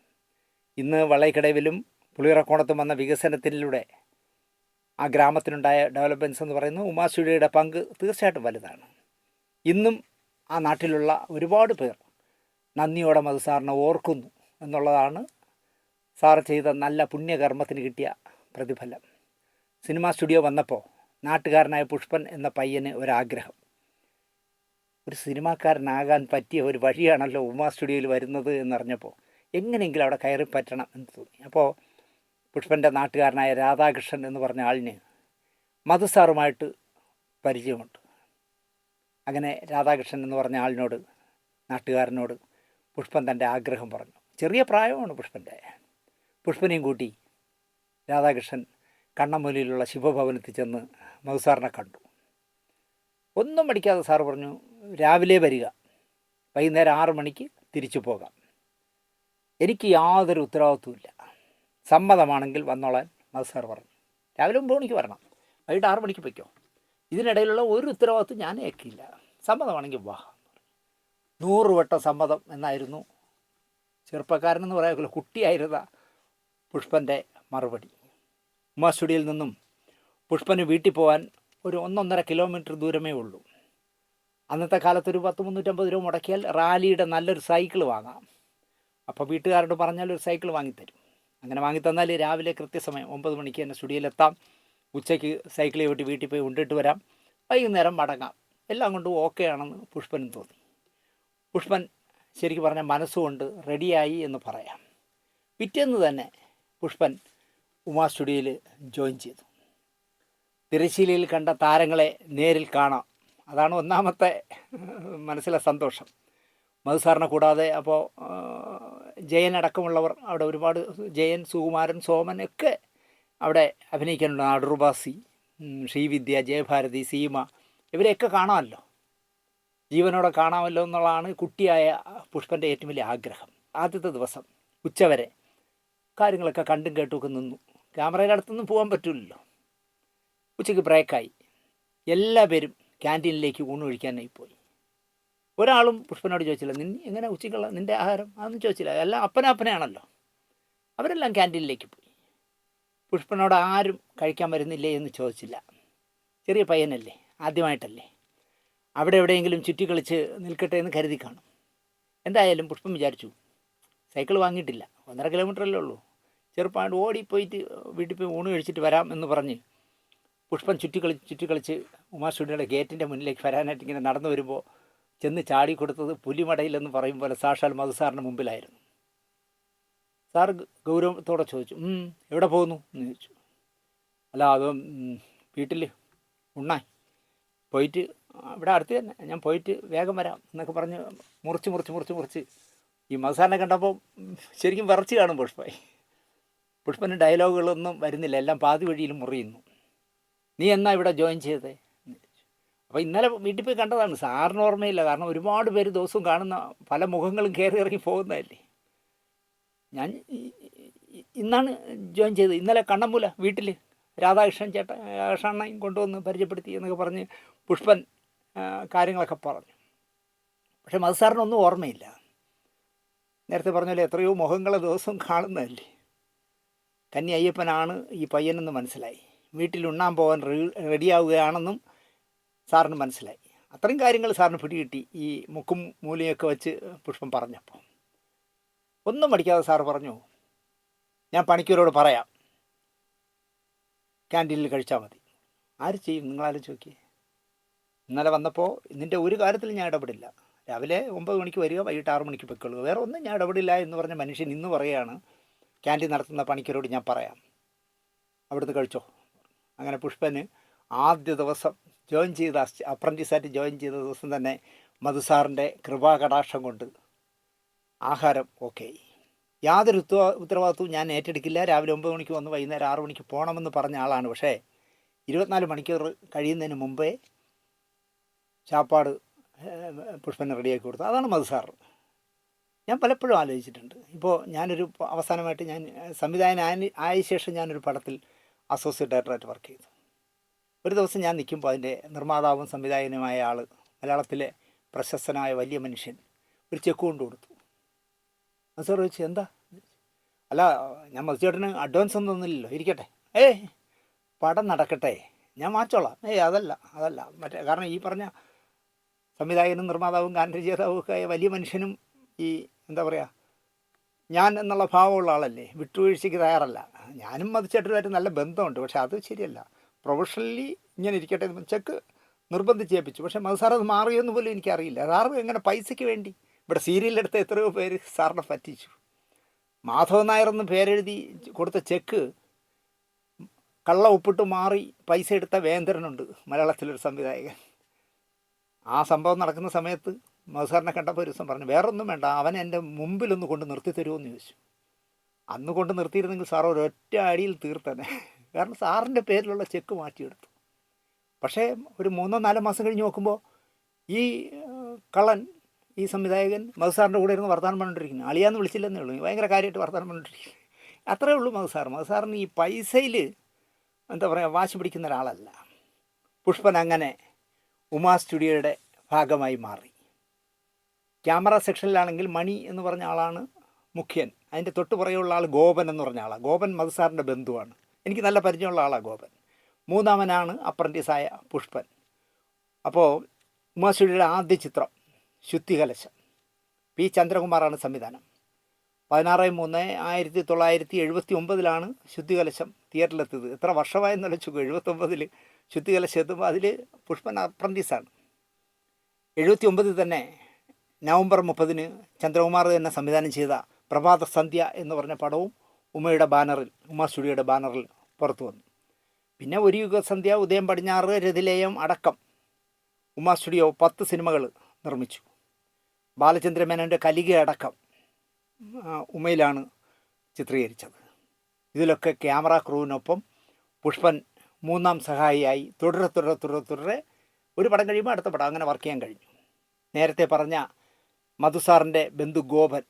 ഇന്ന് വള്ളൈക്കടവിലും പുളിയറക്കോണത്തും വന്ന വികസനത്തിലൂടെ ആ ഗ്രാമത്തിനുണ്ടായ ഡെവലപ്മെൻറ്റ്സ് എന്ന് പറയുന്നത് ഉമാ സ്റ്റുഡിയോയുടെ പങ്ക് തീർച്ചയായിട്ടും വലുതാണ്. ഇന്നും ആ നാട്ടിലുള്ള ഒരുപാട് പേർ നന്ദിയോടെ മധുസാറിനെ ഓർക്കുന്നു എന്നുള്ളതാണ് സാർ ചെയ്ത നല്ല പുണ്യകർമ്മത്തിന് കിട്ടിയ പ്രതിഫലം. സിനിമാ സ്റ്റുഡിയോ വന്നപ്പോൾ നാട്ടുകാരനായ പുഷ്പൻ എന്ന പയ്യന് ഒരാഗ്രഹം, ഒരു സിനിമാക്കാരനാകാൻ പറ്റിയ ഒരു വഴിയാണല്ലോ ഉമാ സ്റ്റുഡിയോയിൽ വരുന്നത് എന്നറിഞ്ഞപ്പോൾ എങ്ങനെയെങ്കിലും അവിടെ കയറി പറ്റണം എന്ന് തോന്നി. അപ്പോൾ പുഷ്പൻ്റെ നാട്ടുകാരനായ രാധാകൃഷ്ണൻ എന്ന് പറഞ്ഞ ആളിന് മധുസാറുമായിട്ട് പരിചയമുണ്ട്. അങ്ങനെ രാധാകൃഷ്ണൻ എന്ന് പറഞ്ഞ ആളിനോട്, നാട്ടുകാരനോട് പുഷ്പൻ തൻ്റെ ആഗ്രഹം പറഞ്ഞു. ചെറിയ പ്രായമാണ് പുഷ്പൻ്റെ. പുഷ്പനെയും കൂട്ടി രാധാകൃഷ്ണൻ കണ്ണമൂലയിലുള്ള ശിവഭവനത്തിൽ ചെന്ന് മധുസാറിനെ കണ്ടു. ഒന്നും പഠിക്കാതെ സാറ് പറഞ്ഞു, രാവിലെ വരിക, വൈകുന്നേരം 6 മണിക്ക് തിരിച്ചു പോകാം. എനിക്ക് യാതൊരു ഉത്തരവാദിത്വമില്ല, സമ്മതമാണെങ്കിൽ വന്നോളാൻ മധുസാർ പറഞ്ഞു. രാവിലെ 9 മണിക്ക് വരണം, വൈകിട്ട് 6 മണിക്ക് പൊയ്ക്കോ. ഇതിനിടയിലുള്ള ഒരു ഉത്തരവാദിത്വം ഞാൻ ഏൽക്കില്ല, സമ്മതമാണെങ്കിൽ വാ. 100 വട്ടം സമ്മതം എന്നായിരുന്നു ചെറുപ്പക്കാരനെന്ന് പറയാൻ കുട്ടിയായിരുന്ന പുഷ്പൻ്റെ മറുപടി. ഉമാ സ്റ്റുഡിയോയിൽ നിന്നും പുഷ്പന് വീട്ടിൽ പോകാൻ ഒരു 1.5 കിലോമീറ്റർ ദൂരമേ ഉള്ളൂ. അന്നത്തെ കാലത്ത് ഒരു 350 രൂപ മുടക്കിയാൽ റാലിയുടെ നല്ലൊരു സൈക്കിൾ വാങ്ങാം. അപ്പോൾ വീട്ടുകാരോട് പറഞ്ഞാൽ ഒരു സൈക്കിൾ വാങ്ങിത്തരും. അങ്ങനെ വാങ്ങിത്തന്നാൽ രാവിലെ കൃത്യസമയം 9 മണിക്ക് തന്നെ സ്റ്റുഡിയോയിലെത്താം. ഉച്ചയ്ക്ക് സൈക്കിൾ ചവിട്ടി വീട്ടിൽ പോയി ഉണ്ടിട്ട് വരാം, വൈകുന്നേരം മടങ്ങാം. എല്ലാം കൊണ്ടും ഓക്കെ ആണെന്ന് പുഷ്പനും തോന്നി. പുഷ്പൻ ശരിക്കും പറഞ്ഞാൽ മനസ്സുകൊണ്ട് റെഡിയായി എന്ന് പറയാം. പിറ്റേന്ന് തന്നെ പുഷ്പൻ ഉമാ സ്റ്റുഡിയോയിൽ ജോയിൻ ചെയ്തു. തിരശ്ശീലയിൽ കണ്ട താരങ്ങളെ നേരിൽ കാണാം, അതാണ് ഒന്നാമത്തെ മനസ്സിലെ സന്തോഷം. മധുസാറിനെ കൂടാതെ അപ്പോൾ ജയൻ അടക്കമുള്ളവർ അവിടെ ഒരുപാട്, ജയൻ, സുകുമാരൻ, സോമൻ ഒക്കെ അവിടെ അഭിനയിക്കാനുണ്ട്. അടൂർബാസി, ശ്രീവിദ്യ, ജയഭാരതി, സീമ, ഇവരെയൊക്കെ കാണാമല്ലോ, ജീവനോടെ കാണാമല്ലോ എന്നുള്ളതാണ് കുട്ടിയായ പുഷ്പൻ്റെ ഏറ്റവും വലിയ ആഗ്രഹം. ആദ്യത്തെ ദിവസം ഉച്ചവരെ കാര്യങ്ങളൊക്കെ കണ്ടും കേട്ടുമൊക്കെ നിന്നു. ക്യാമറയുടെ അടുത്തൊന്നും പോകാൻ പറ്റില്ലല്ലോ. ഉച്ചയ്ക്ക് ബ്രേക്കായി. എല്ലാ പേരും ക്യാൻറ്റീനിലേക്ക് ഊണ് കഴിക്കാനായി പോയി. ഒരാളും പുഷ്പനോട് ചോദിച്ചില്ല, എങ്ങനെ ഉച്ചയ്ക്കുള്ള നിൻ്റെ ആഹാരം, അതൊന്നും ചോദിച്ചില്ല. എല്ലാം അപ്പനാണല്ലോ. അവരെല്ലാം ക്യാൻറ്റീനിലേക്ക് പോയി. പുഷ്പനോട് ആരും കഴിക്കാൻ വരുന്നില്ലേ എന്ന് ചോദിച്ചില്ല. ചെറിയ പയ്യനല്ലേ, ആദ്യമായിട്ടല്ലേ, അവിടെ എവിടെയെങ്കിലും ചുറ്റിക്കളിച്ച് നിൽക്കട്ടെ എന്ന് കരുതി കാണും. എന്തായാലും പുഷ്പം വിചാരിച്ചു, സൈക്കിൾ വാങ്ങിയിട്ടില്ല, 1.5 കിലോമീറ്ററല്ലേ ഉള്ളൂ, ചെറുപ്പമായിട്ട് ഓടിപ്പോയിട്ട് വീട്ടിൽ പോയി ഊണ് കഴിച്ചിട്ട് വരാം എന്ന് പറഞ്ഞ് പുഷ്പൻ ചുറ്റിക്കളിച്ച് ഉമാ സ്റ്റുഡിയോയുടെ ഗേറ്റിൻ്റെ മുന്നിലേക്ക് വരാനായിട്ട് ഇങ്ങനെ നടന്നു വരുമ്പോൾ ചെന്ന് ചാടി കൊടുത്തത് പുലിമടയിലെന്ന് പറയും പോലെ സാക്ഷാൽ മധു സാറിൻ്റെ മുമ്പിലായിരുന്നു. സാർ ഗൗരവത്തോടെ ചോദിച്ചു, എവിടെ പോകുന്നു എന്ന് ചോദിച്ചു. അല്ല അത് വീട്ടിൽ ഉണ്ണാൻ പോയിട്ട് ഇവിടെ അടുത്ത് തന്നെ, ഞാൻ പോയിട്ട് വേഗം വരാം എന്നൊക്കെ പറഞ്ഞ് മുറിച്ച് ഈ മധുസാറിനെ കണ്ടപ്പോൾ ശരിക്കും വിറച്ച് കാണും പുഷ്പന് ഡയലോഗുകളൊന്നും വരുന്നില്ല, എല്ലാം പാതി വഴിയിൽ മുറിയുന്നു. നീ എന്നാ ഇവിടെ ജോയിൻ ചെയ്തേ? അപ്പോൾ ഇന്നലെ വീട്ടിൽ പോയി കണ്ടതാണ്. സാറിന് ഓർമ്മയില്ല, കാരണം ഒരുപാട് പേര് ദിവസവും കാണുന്ന പല മുഖങ്ങളും കയറി ഇറങ്ങി പോകുന്നതല്ലേ. ഞാൻ ഇന്നാണ് ജോയിൻ ചെയ്തത്. ഇന്നലെ കണ്ണമ്പൂല വീട്ടിൽ രാധാകൃഷ്ണൻ കൃഷ്ണണ്ണയും കൊണ്ടുവന്ന് പരിചയപ്പെടുത്തി എന്നൊക്കെ പറഞ്ഞ് പുഷ്പൻ കാര്യങ്ങളൊക്കെ പറഞ്ഞു. പക്ഷെ മധുസാറിനൊന്നും ഓർമ്മയില്ല. നേരത്തെ പറഞ്ഞാൽ എത്രയോ മുഖങ്ങളെ ദിവസവും കാണുന്നതല്ലേ. കന്നി അയ്യപ്പനാണ് ഈ പയ്യനെന്ന് മനസ്സിലായി. വീട്ടിൽ ഉണ്ണാൻ പോകാൻ റെഡിയാവുകയാണെന്നും സാറിന് മനസ്സിലായി. അത്രയും കാര്യങ്ങൾ സാറിന് പിടികിട്ടി ഈ മുക്കും മൂലയൊക്കെ വെച്ച് പുഷ്പം പറഞ്ഞപ്പോൾ. ഒന്നും പഠിക്കാതെ സാറ് പറഞ്ഞു, ഞാൻ പണിക്കരോട് പറയാം, ക്യാൻറ്റീനിൽ കഴിച്ചാൽ മതി. ആര് ചെയ്യും? നിങ്ങളാരും ചോദിക്കേ. ഇന്നലെ വന്നപ്പോൾ നിൻ്റെ ഒരു കാര്യത്തിൽ ഞാൻ ഇടപെടില്ല. രാവിലെ 9 മണിക്ക് വരിക, വൈകിട്ട് 6 മണിക്ക് പൊയ്ക്കൊള്ളുക, വേറെ ഒന്നും ഞാൻ ഇടപെടില്ല എന്ന് പറഞ്ഞ മനുഷ്യൻ ഇന്ന് പറയുകയാണ്, ക്യാൻറ്റീൻ നടത്തുന്ന പണിക്കരോട് ഞാൻ പറയാം, അവിടുന്ന് കഴിച്ചോ. അങ്ങനെ പുഷ്പന് ആദ്യ ദിവസം ജോയിൻ ചെയ്ത അപ്രൻറ്റീസായിട്ട് ജോയിൻ ചെയ്ത ദിവസം തന്നെ മധുസാറിൻ്റെ കൃപാകടാക്ഷം കൊണ്ട് ആഹാരം ഓക്കെ. യാതൊരു ഉത്തരവാദിത്വവും ഞാൻ ഏറ്റെടുക്കില്ല. രാവിലെ 9 മണിക്ക് വന്ന് വൈകുന്നേരം 6 മണിക്ക് പോകണമെന്ന് പറഞ്ഞ ആളാണ്. പക്ഷേ 24 മണിക്കൂർ കഴിയുന്നതിന് മുമ്പേ ചാപ്പാട് പുഷ്പന് റെഡിയാക്കി കൊടുത്തു. അതാണ് മധുസാർ. ഞാൻ പലപ്പോഴും ആലോചിച്ചിട്ടുണ്ട്. ഇപ്പോൾ ഞാനൊരു അവസാനമായിട്ട് ഞാൻ സംവിധായകൻ ആയ ശേഷം ഞാനൊരു പടത്തിൽ അസോസിയേറ്റ് ഡയറക്ടറായിട്ട് വർക്ക് ചെയ്തു. ഒരു ദിവസം ഞാൻ നിൽക്കുമ്പോൾ അതിൻ്റെ നിർമ്മാതാവും സംവിധായകനുമായ ആൾ, മലയാളത്തിലെ പ്രശസ്തനായ വലിയ മനുഷ്യൻ, ഒരു ചെക്ക് കൊണ്ട് കൊടുത്തു. സാർ ചോദിച്ചു, എന്താ? അല്ല, ഞാൻ മധുചേട്ടന് അഡ്വാൻസ് ഒന്നും തന്നില്ലല്ലോ, ഇരിക്കട്ടെ. പടം നടക്കട്ടെ, ഞാൻ മാറ്റോളാം. അതല്ല മറ്റേ, കാരണം ഈ പറഞ്ഞ സംവിധായകനും നിർമ്മാതാവും ഗാനരചയിതാവും ഒക്കെ ആയ വലിയ മനുഷ്യനും ഈ എന്താ പറയുക, ഞാൻ എന്നുള്ള ഭാവമുള്ള ആളല്ലേ, വിട്ടുവീഴ്ചയ്ക്ക് തയ്യാറല്ല. ഞാനും മധുചേട്ടനുമായിട്ട് നല്ല ബന്ധമുണ്ട്, പക്ഷേ അത് ശരിയല്ല. പ്രൊഫഷണലി ഇങ്ങനെ ഇരിക്കട്ടെ, ചെക്ക് നിർബന്ധിച്ച് ഏൽപ്പിച്ചു. പക്ഷേ മധുസാർ അത് മാറിയെന്ന് പോലും എനിക്കറിയില്ല. സാറ് എങ്ങനെ പൈസയ്ക്ക് വേണ്ടി ഇവിടെ സീരിയലെടുത്ത എത്രയോ പേര് സാറിനെ പറ്റിച്ചു. മാധവൻ നായരെന്ന് പേരെഴുതി കൊടുത്ത ചെക്ക് കള്ള ഒപ്പിട്ട് മാറി പൈസ എടുത്ത വേന്ദ്രനുണ്ട്, മലയാളത്തിലൊരു സംവിധായകൻ. ആ സംഭവം നടക്കുന്ന സമയത്ത് മധുസാറിനെ കണ്ടപ്പോൾ ഒരു ദിവസം പറഞ്ഞു, വേറൊന്നും വേണ്ട, അവൻ എൻ്റെ മുമ്പിലൊന്ന് കൊണ്ട് നിർത്തി തരുമോയെന്ന് ചോദിച്ചു. അന്ന് കൊണ്ട് നിർത്തിയിരുന്നെങ്കിൽ സാർ ഒരൊറ്റ അടിയിൽ തീർത്തന്നെ, കാരണം സാറിൻ്റെ പേരിലുള്ള ചെക്ക് മാറ്റിയെടുത്തു. പക്ഷേ ഒരു 3-4 മാസം കഴിഞ്ഞ് നോക്കുമ്പോൾ ഈ കള്ളൻ, ഈ സംവിധായകൻ മധുസാറിൻ്റെ കൂടെ ഇരുന്ന് വർത്തമാനം പറഞ്ഞിട്ടിരിക്കുന്നു. അളിയാന്ന് വിളിച്ചില്ലെന്നേ ഉള്ളൂ, ഭയങ്കര കാര്യമായിട്ട് വർത്തമാനം പറഞ്ഞിട്ടിരിക്കുന്നു. അത്രയേ ഉള്ളൂ മധുസാറിന് ഈ പൈസയിൽ എന്താ പറയുക, വാശി പിടിക്കുന്ന ഒരാളല്ല. പുഷ്പൻ അങ്ങനെ ഉമാ സ്റ്റുഡിയോയുടെ ഭാഗമായി മാറി. ക്യാമറ സെക്ഷനിലാണെങ്കിൽ മണി എന്ന് പറഞ്ഞ ആളാണ് മുഖ്യൻ. അതിൻ്റെ തൊട്ട് പുറകെയുള്ള ആൾ ഗോപൻ എന്ന് പറഞ്ഞ ആളാണ്. ഗോപൻ മധുസാറിൻ്റെ ബന്ധുവാണ്, എനിക്ക് നല്ല പരിചയമുള്ള ആളാണ് ഗോപൻ. മൂന്നാമനാണ് അപ്രൻറ്റീസായ പുഷ്പൻ. അപ്പോൾ ഉമാ സ്റ്റുഡിയോയുടെ ആദ്യ ചിത്രം ശുദ്ധികലശം, പി ചന്ദ്രകുമാറാണ് സംവിധാനം. 16/3/1979 ശുദ്ധികലശം തിയേറ്ററിലെത്തിയത്. എത്ര വർഷമായെന്നല്ല ചുക്കും, 79 ശുദ്ധികലശം എത്തുമ്പോൾ അതിൽ പുഷ്പൻ അപ്രൻറ്റീസാണ്. 79 തന്നെ നവംബർ 30 ചന്ദ്രകുമാർ തന്നെ സംവിധാനം ചെയ്ത പ്രഭാത സന്ധ്യ എന്ന് പറഞ്ഞ പടവും ഉമയുടെ ബാനറിൽ, ഉമാ സ്റ്റുഡിയോയുടെ ബാനറിൽ പുറത്തു വന്നു. പിന്നെ ഒരു യുഗസന്ധ്യ, ഉദയം പടിഞ്ഞാറ്, രതിലേയം അടക്കം ഉമാ സ്റ്റുഡിയോ 10 സിനിമകൾ നിർമ്മിച്ചു. ബാലചന്ദ്രമേനോൻ്റെ കലിക അടക്കം ഉമയിലാണ് ചിത്രീകരിച്ചത്. ഇതിലൊക്കെ ക്യാമറ ക്രൂവിനൊപ്പം പുഷ്പൻ 3ാം സഹായിയായി തുടരെ ഒരു പടം കഴിയുമ്പോൾ അടുത്ത പടം അങ്ങനെ വർക്ക് ചെയ്യാൻ കഴിഞ്ഞു. നേരത്തെ പറഞ്ഞ മധുസാറിൻ്റെ ബന്ധു ഗോപൻ,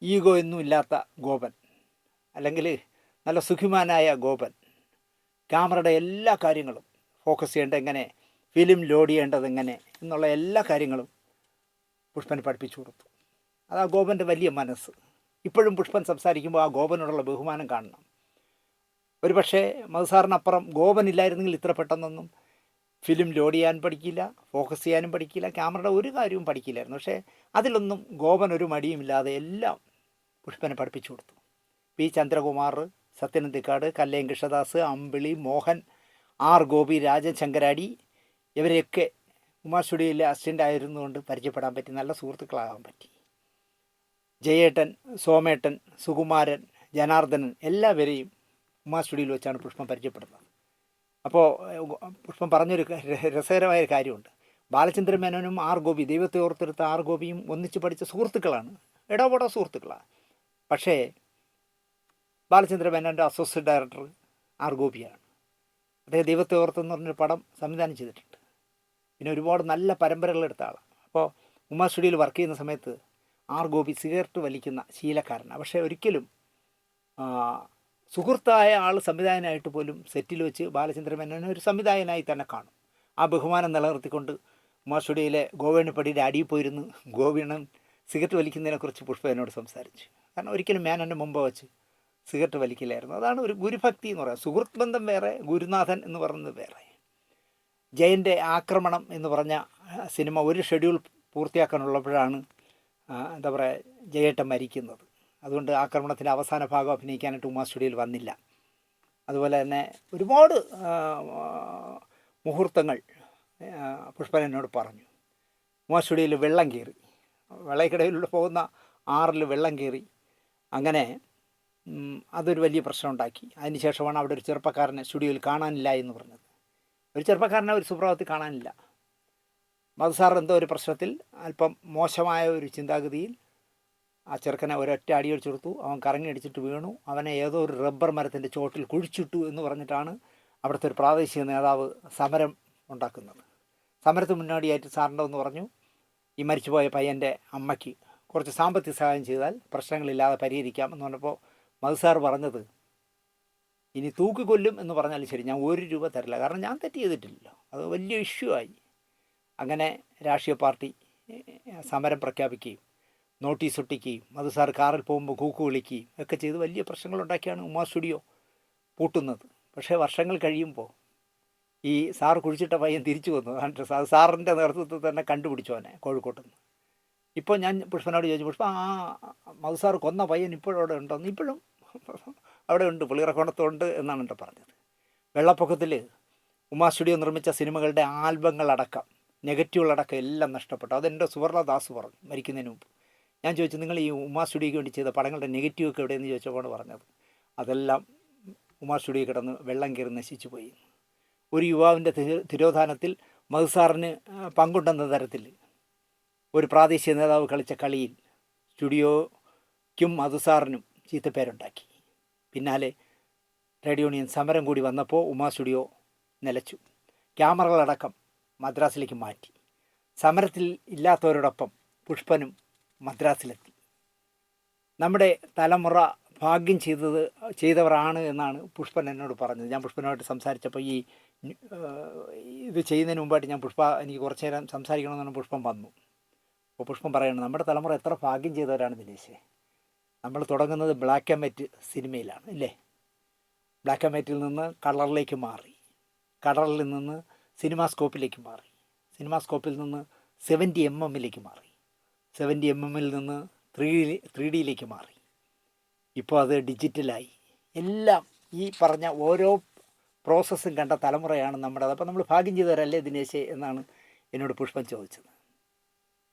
ഈഗോ ഒന്നും ഇല്ലാത്ത ഗോപൻ, അല്ലെങ്കിൽ നല്ല സുഖിമാനായ ഗോപൻ, ക്യാമറയുടെ എല്ലാ കാര്യങ്ങളും ഫോക്കസ് ചെയ്യേണ്ടത് എങ്ങനെ, ഫിലിം ലോഡ് ചെയ്യേണ്ടത് എങ്ങനെ എന്നുള്ള എല്ലാ കാര്യങ്ങളും പുഷ്പൻ പഠിപ്പിച്ചു കൊടുത്തു. അത് ആ ഗോപൻ്റെ വലിയ മനസ്സ്. ഇപ്പോഴും പുഷ്പൻ സംസാരിക്കുമ്പോൾ ആ ഗോപനോടുള്ള ബഹുമാനം കാണണം. ഒരു പക്ഷേ മധുസാറിനപ്പുറം ഗോപനില്ലായിരുന്നെങ്കിൽ ഇത്ര പെട്ടെന്നൊന്നും ഫിലിം ലോഡ് ചെയ്യാൻ പഠിക്കില്ല, ഫോക്കസ് ചെയ്യാനും പഠിക്കില്ല, ക്യാമറയുടെ ഒരു കാര്യവും പഠിക്കില്ലായിരുന്നു. പക്ഷേ അതിലൊന്നും ഗോപൻ ഒരു മടിയുമില്ലാതെ എല്ലാം പുഷ്പനെ പഠിപ്പിച്ചു കൊടുത്തു. പി ചന്ദ്രകുമാർ, സത്യനന്ദിക്കാട്, കല്ലയം കൃഷ്ണദാസ്, അമ്പിളി, മോഹൻ, ആർ ഗോപി, രാജൻ ശങ്കരാടി ഇവരെയൊക്കെ ഉമാ സ്റ്റുഡിയോയിലെ അസിസ്റ്റൻ്റ് ആയിരുന്നുകൊണ്ട് പരിചയപ്പെടാൻ പറ്റി, നല്ല സുഹൃത്തുക്കളാകാൻ പറ്റി. ജയേട്ടൻ, സോമേട്ടൻ, സുകുമാരൻ, ജനാർദ്ദനൻ എല്ലാവരെയും ഉമാ സ്റ്റുഡിയോയിൽ വെച്ചാണ് പുഷ്പം പരിചയപ്പെടുന്നത്. അപ്പോൾ പുഷ്പം പറഞ്ഞൊരു രസകരമായ കാര്യമുണ്ട്. ബാലചന്ദ്രൻ മേനോനും ആർ ഗോപി, ദൈവത്തെ ഓർത്തെടുത്ത ആർ ഗോപിയും ഒന്നിച്ച് പഠിച്ച സുഹൃത്തുക്കളാണ്, ഇടപെട സുഹൃത്തുക്കളാണ്. പക്ഷേ ബാലചന്ദ്രൻ മേനോൻ്റെ അസോസിയേറ്റ് ഡയറക്ടർ ആർ ഗോപിയാണ്. അദ്ദേഹം ദൈവത്തെ ഓർത്തെന്ന് പറഞ്ഞൊരു പടം സംവിധാനം ചെയ്തിട്ടുണ്ട്. പിന്നെ ഒരുപാട് നല്ല പരമ്പരകളെടുത്ത ആളാണ്. അപ്പോൾ ഉമാ സ്റ്റുഡിയോയിൽ വർക്ക് ചെയ്യുന്ന സമയത്ത് ആർ ഗോപി സിഗരറ്റ് വലിക്കുന്ന ശീലക്കാരനാണ്. പക്ഷേ ഒരിക്കലും സുഹൃത്തായ ആൾ സംവിധായകനായിട്ട് പോലും സെറ്റിൽ വെച്ച് ബാലചന്ദ്രൻ മേനോനെ ഒരു സംവിധായകനായി തന്നെ കാണും. ആ ബഹുമാനം നിലനിർത്തിക്കൊണ്ട് ഉമാ സ്റ്റുഡിയോയിലെ ഗോവേണപ്പടിയുടെ അടിയിൽ പോയിരുന്ന് ഗോവീണൻ സിഗരറ്റ് വലിക്കുന്നതിനെക്കുറിച്ച് പുഷ്പ എന്നോട് സംസാരിച്ചു. കാരണം ഒരിക്കലും മേനോൻ്റെ മുമ്പ് വെച്ച് സിഗരറ്റ് വലിക്കില്ലായിരുന്നു. അതാണ് ഒരു ഗുരുഭക്തി എന്ന് പറയുന്നത്. സുഹൃത്ത് ബന്ധം വേറെ, ഗുരുനാഥൻ എന്ന് പറയുന്നത് വേറെ. ജയൻ്റെ ആക്രമണം എന്ന് പറഞ്ഞ സിനിമ ഒരു ഷെഡ്യൂൾ പൂർത്തിയാക്കാനുള്ളപ്പോഴാണ് എന്താ പറയുക ജയേട്ടൻ മരിക്കുന്നത്. അതുകൊണ്ട് ആക്രമണത്തിൻ്റെ അവസാന ഭാഗം അഭിനയിക്കാനായിട്ട് ഉമാ സ്റ്റുഡിയോയിൽ വന്നില്ല. അതുപോലെ തന്നെ ഒരുപാട് മുഹൂർത്തങ്ങൾ പുഷ്പൻ എന്നോട് പറഞ്ഞു. ഉമാ സ്റ്റുഡിയോയിൽ വെള്ളം കയറി, വെള്ളക്കിടയിലൂടെ പോകുന്ന ആറിൽ വെള്ളം കയറി. അങ്ങനെ അതൊരു വലിയ പ്രശ്നം ഉണ്ടാക്കി. അതിനുശേഷമാണ് അവിടെ ഒരു ചെറുപ്പക്കാരനെ സ്റ്റുഡിയോയിൽ കാണാനില്ല എന്ന് പറഞ്ഞത്. ഒരു ചെറുപ്പക്കാരനെ ഒരു സുപ്രഭാതത്തിൽ കാണാനില്ല. മധുസാർ എന്തോ ഒരു പ്രശ്നത്തിൽ അല്പം മോശമായ ഒരു ചിന്താഗതിയിൽ ആ ചെറുക്കനെ ഒരൊറ്റ അടിയടിച്ചു കൊടുത്തു. അവൻ കറങ്ങി അടിച്ചിട്ട് വീണു. അവനെ ഏതോ ഒരു റബ്ബർ മരത്തിൻ്റെ ചോട്ടിൽ കുഴിച്ചിട്ടു എന്ന് പറഞ്ഞിട്ടാണ് അവിടുത്തെ ഒരു പ്രാദേശിക നേതാവ് സമരം ഉണ്ടാക്കുന്നത്. സമരത്തിന് മുന്നോടിയായിട്ട് സാറിൻ്റെ ഒന്ന് പറഞ്ഞു, ഈ മരിച്ചുപോയ പയ്യൻ്റെ അമ്മയ്ക്ക് കുറച്ച് സാമ്പത്തിക സഹായം ചെയ്താൽ പ്രശ്നങ്ങളില്ലാതെ പരിഹരിക്കാം എന്ന് പറഞ്ഞപ്പോൾ മധുസാർ പറഞ്ഞത്, ഇനി തൂക്കിക്കൊല്ലും എന്ന് പറഞ്ഞാലും ശരി, ഞാൻ 1 രൂപ തരില്ല, കാരണം ഞാൻ തെറ്റ് ചെയ്തിട്ടില്ലല്ലോ. അത് വലിയ ഇഷ്യൂ ആയി. അങ്ങനെ രാഷ്ട്രീയ പാർട്ടി സമരം പ്രഖ്യാപിക്കുകയും നോട്ടീസ് ഒട്ടിക്കുകയും മധുസാർ കാറിൽ പോകുമ്പോൾ കൂക്ക് വിളിക്കുകയും ഒക്കെ ചെയ്ത് വലിയ പ്രശ്നങ്ങളുണ്ടാക്കിയാണ് ഉമാ സ്റ്റുഡിയോ പൂട്ടുന്നത്. പക്ഷേ വർഷങ്ങൾ കഴിയുമ്പോൾ ഈ സാർ കുഴിച്ചിട്ട പയ്യൻ തിരിച്ചു വന്നു. സാറിൻ്റെ നേതൃത്വത്തിൽ തന്നെ കണ്ടുപിടിച്ചു അവനെ കോഴിക്കോട്ട് നിന്ന്. ഇപ്പോൾ ഞാൻ പുഷ്പനോട് ചോദിച്ചു, പുഷ്പ മധുസാർ കൊന്ന പയ്യൻ ഇപ്പോഴും അവിടെ ഉണ്ടോന്ന്? ഇപ്പോഴും അവിടെ ഉണ്ട്, പുളിയറക്കോണത്തുണ്ട് എന്നാണ് എൻ്റെ പറഞ്ഞത്. വെള്ളപ്പൊക്കത്തിൽ ഉമാ സ്റ്റുഡിയോ നിർമ്മിച്ച സിനിമകളുടെ ആൽബങ്ങളടക്കം നെഗറ്റീവുകളടക്കം എല്ലാം നഷ്ടപ്പെട്ടു. അതെൻ്റെ സുവർണദാസ് പറഞ്ഞു മരിക്കുന്നതിന് മുമ്പ്. ഞാൻ ചോദിച്ചു, നിങ്ങൾ ഈ ഉമാ സ്റ്റുഡിയോയ്ക്ക് വേണ്ടി ചെയ്ത പടങ്ങളുടെ നെഗറ്റീവൊക്കെ എവിടെയെന്ന് ചോദിച്ചപ്പോൾ പറഞ്ഞത് അതെല്ലാം ഉമാ സ്റ്റുഡിയോ കിടന്ന് വെള്ളം കയറി നശിച്ചു പോയി. ഒരു യുവാവിൻ്റെ തിരോധാനത്തിൽ മധുസാറിന് പങ്കുണ്ടെന്ന തരത്തിൽ ഒരു പ്രാദേശിക നേതാവ് കളിച്ച കളിയിൽ സ്റ്റുഡിയോയ്ക്കും മധുസാറിനും ചീത്തപ്പേരുണ്ടാക്കി. പിന്നാലെ ട്രേഡ് യൂണിയൻ സമരം കൂടി വന്നപ്പോൾ ഉമാ സ്റ്റുഡിയോ നിലച്ചു. ക്യാമറകളടക്കം മദ്രാസിലേക്ക് മാറ്റി. സമരത്തിൽ ഇല്ലാത്തവരോടൊപ്പം പുഷ്പനും മദ്രാസിലെത്തി. നമ്മുടെ തലമുറ ഭാഗ്യം ചെയ്തവരാണ് എന്നാണ് പുഷ്പൻ എന്നോട് പറഞ്ഞത്. ഞാൻ പുഷ്പനുമായിട്ട് സംസാരിച്ചപ്പോൾ ഇത് ചെയ്യുന്നതിന് മുമ്പായിട്ട് ഞാൻ എനിക്ക് കുറച്ച് നേരം സംസാരിക്കണമെന്നാണ് പുഷ്പം വന്നു. അപ്പോൾ പുഷ്പം പറയുന്നത്, നമ്മുടെ തലമുറ എത്ര ഭാഗ്യം ചെയ്തവരാണ് ദിനേശേ. നമ്മൾ തുടങ്ങുന്നത് ബ്ലാക്ക് ആൻഡ് വൈറ്റ് സിനിമയിലാണ് ഇല്ലേ. ബ്ലാക്ക് ആൻഡ് വൈറ്റിൽ നിന്ന് കളറിലേക്ക് മാറി, കളറിൽ നിന്ന് സിനിമാസ്കോപ്പിലേക്ക് മാറി, സിനിമാസ്കോപ്പിൽ നിന്ന് 70 mm മാറി, 70 mm നിന്ന് 3D മാറി, ഇപ്പോൾ അത് ഡിജിറ്റലായി. എല്ലാം ഈ പറഞ്ഞ ഓരോ പ്രോസസ്സും കണ്ട തലമുറയാണ് നമ്മുടേത്. അപ്പോൾ നമ്മൾ ഭാഗ്യം ചെയ്തവരല്ലേ ദിനേശേ എന്നാണ് എന്നോട് പുഷ്പം ചോദിച്ചത്.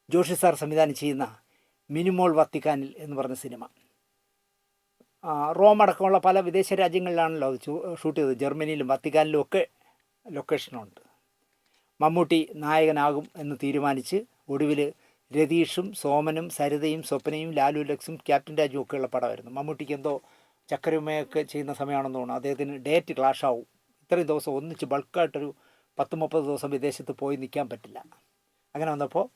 ജോഷി സാർ സംവിധാനം ചെയ്യുന്ന മിനിമോൾ വത്തിക്കാനിൽ എന്ന് പറഞ്ഞ സിനിമ റോം അടക്കമുള്ള പല വിദേശ രാജ്യങ്ങളിലാണല്ലോ അത് ഷൂട്ട് ചെയ്തത്. ജർമ്മനിയിലും വത്തിക്കാനിലും ഒക്കെ ലൊക്കേഷനുണ്ട്. മമ്മൂട്ടി നായകനാകും എന്ന് തീരുമാനിച്ച് ഒടുവിൽ രതീഷും സോമനും സരിതയും സ്വപ്നയും ലാലു ലക്സും ക്യാപ്റ്റൻ രാജുവും ഒക്കെയുള്ള പടമായിരുന്നു. മമ്മൂട്ടിക്ക് എന്തോ ചക്കരയുമയൊക്കെ ചെയ്യുന്ന സമയമാണെന്ന് തോന്നുന്നു. അദ്ദേഹത്തിന് ഡേറ്റ് ക്ലാഷ് ആവും. ഇത്രയും ദിവസം ഒന്നിച്ച് ബൾക്കായിട്ടൊരു 10-30 ദിവസം വിദേശത്ത് പോയി നിൽക്കാൻ പറ്റില്ല. അങ്ങനെ വന്നപ്പോൾ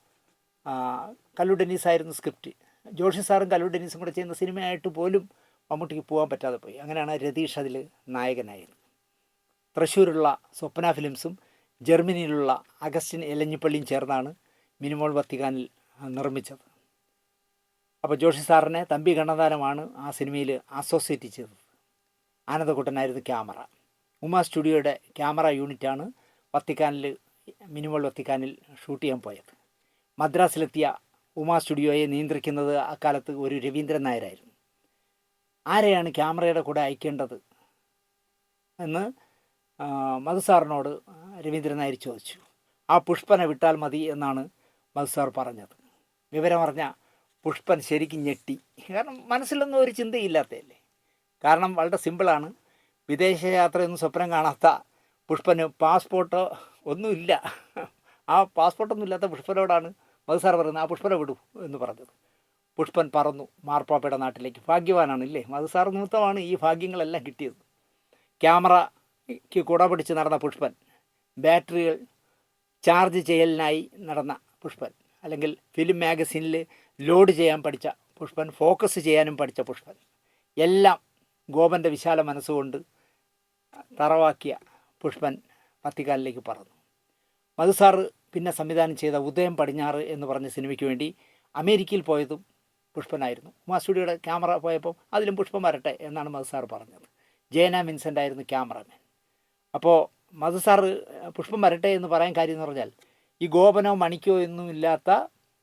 കല്ലു ഡെന്നീസായിരുന്നു സ്ക്രിപ്റ്റ്. ജോഷി സാറും കല്ലു ഡെന്നീസും കൂടെ ചെയ്യുന്ന സിനിമയായിട്ട് പോലും മമ്മൂട്ടിക്ക് പോകാൻ പറ്റാതെ പോയി. അങ്ങനെയാണ് രതീഷ് അതിൽ നായകനായത്. തൃശ്ശൂരുള്ള സ്വപ്ന ഫിലിംസും ജർമ്മനിയിലുള്ള അഗസ്റ്റിൻ എലഞ്ഞിപ്പള്ളിയും ചേർന്നാണ് മിനിമോൾ വത്തിക്കാനിൽ നിർമ്മിച്ചത്. അപ്പോൾ ജോഷി സാറിനെ തമ്പി ഗണദാനമാണ് ആ സിനിമയിൽ അസോസിയേറ്റ് ചെയ്തത്. ആനന്ദക്കുട്ടനായിരുന്നു ക്യാമറ. ഉമാ സ്റ്റുഡിയോയുടെ ക്യാമറ യൂണിറ്റാണ് മിനിമോൾ വത്തിക്കാനിൽ ഷൂട്ട് ചെയ്യാൻ പോയത്. മദ്രാസിലെത്തിയ ഉമാ സ്റ്റുഡിയോയെ നിയന്ത്രിക്കുന്നത് അക്കാലത്ത് ഒരു രവീന്ദ്രൻ നായരായിരുന്നു. ആരെയാണ് ക്യാമറയുടെ കൂടെ അയക്കേണ്ടത് എന്ന് മധു സാറിനോട് രവീന്ദ്രൻ നായർ ചോദിച്ചു. ആ പുഷ്പനെ വിട്ടാൽ മതി എന്നാണ് മധു സാർ പറഞ്ഞത്. വിവരമറിഞ്ഞ പുഷ്പൻ ശരിക്കും ഞെട്ടി. കാരണം മനസ്സിലൊന്നും ഒരു ചിന്തയില്ലാത്തതല്ലേ. കാരണം വളരെ സിമ്പിളാണ്. വിദേശയാത്രയൊന്നും സ്വപ്നം കാണാത്ത പുഷ്പന് പാസ്പോർട്ടോ ഒന്നുമില്ല. ആ പാസ്പോർട്ടൊന്നും ഇല്ലാത്ത പുഷ്പനോടാണ് മധു സാർ പറയുന്നത് ആ പുഷ്പനെ വിടൂ എന്ന് പറഞ്ഞത്. പുഷ്പൻ പറന്നു മാർപ്പാപ്പയുടെ നാട്ടിലേക്ക്. ഭാഗ്യവാനാണ് ഇല്ലേ, മധു സാർ നിമിത്തമാണ് ഈ ഭാഗ്യങ്ങളെല്ലാം കിട്ടിയത്. ക്യാമറയ്ക്ക് കുട പിടിച്ച് നടന്ന പുഷ്പൻ, ബാറ്ററികൾ ചാർജ് ചെയ്യലിനായി നടന്ന പുഷ്പൻ, അല്ലെങ്കിൽ ഫിലിം മാഗസീനിൽ ലോഡ് ചെയ്യാൻ പഠിച്ച പുഷ്പൻ, ഫോക്കസ് ചെയ്യാനും പഠിച്ച പുഷ്പൻ, എല്ലാം ഗോപൻ്റെ വിശാല മനസ്സുകൊണ്ട് തറവാക്കിയ പുഷ്പൻ വത്തിക്കാനിലേക്ക് പറന്നു. മധു സാറ് പിന്നെ സംവിധാനം ചെയ്ത ഉദയം പടിഞ്ഞാറ് എന്ന് പറഞ്ഞ സിനിമയ്ക്ക് വേണ്ടി അമേരിക്കയിൽ പോയതും പുഷ്പനായിരുന്നു. ഉമാ സ്റ്റുഡിയോയുടെ ക്യാമറ പോയപ്പോൾ അതിലും പുഷ്പൻ വരട്ടെ എന്നാണ് മധു സാറ് പറഞ്ഞത്. ജയന വിൻസെൻ്റ് ആയിരുന്നു ക്യാമറമാൻ. അപ്പോൾ മധു സാറ് പുഷ്പൻ വരട്ടെ എന്ന് പറയാൻ കാര്യം എന്ന് പറഞ്ഞാൽ ഈ ഗോപനോ മണിക്കോ ഒന്നുമില്ലാത്ത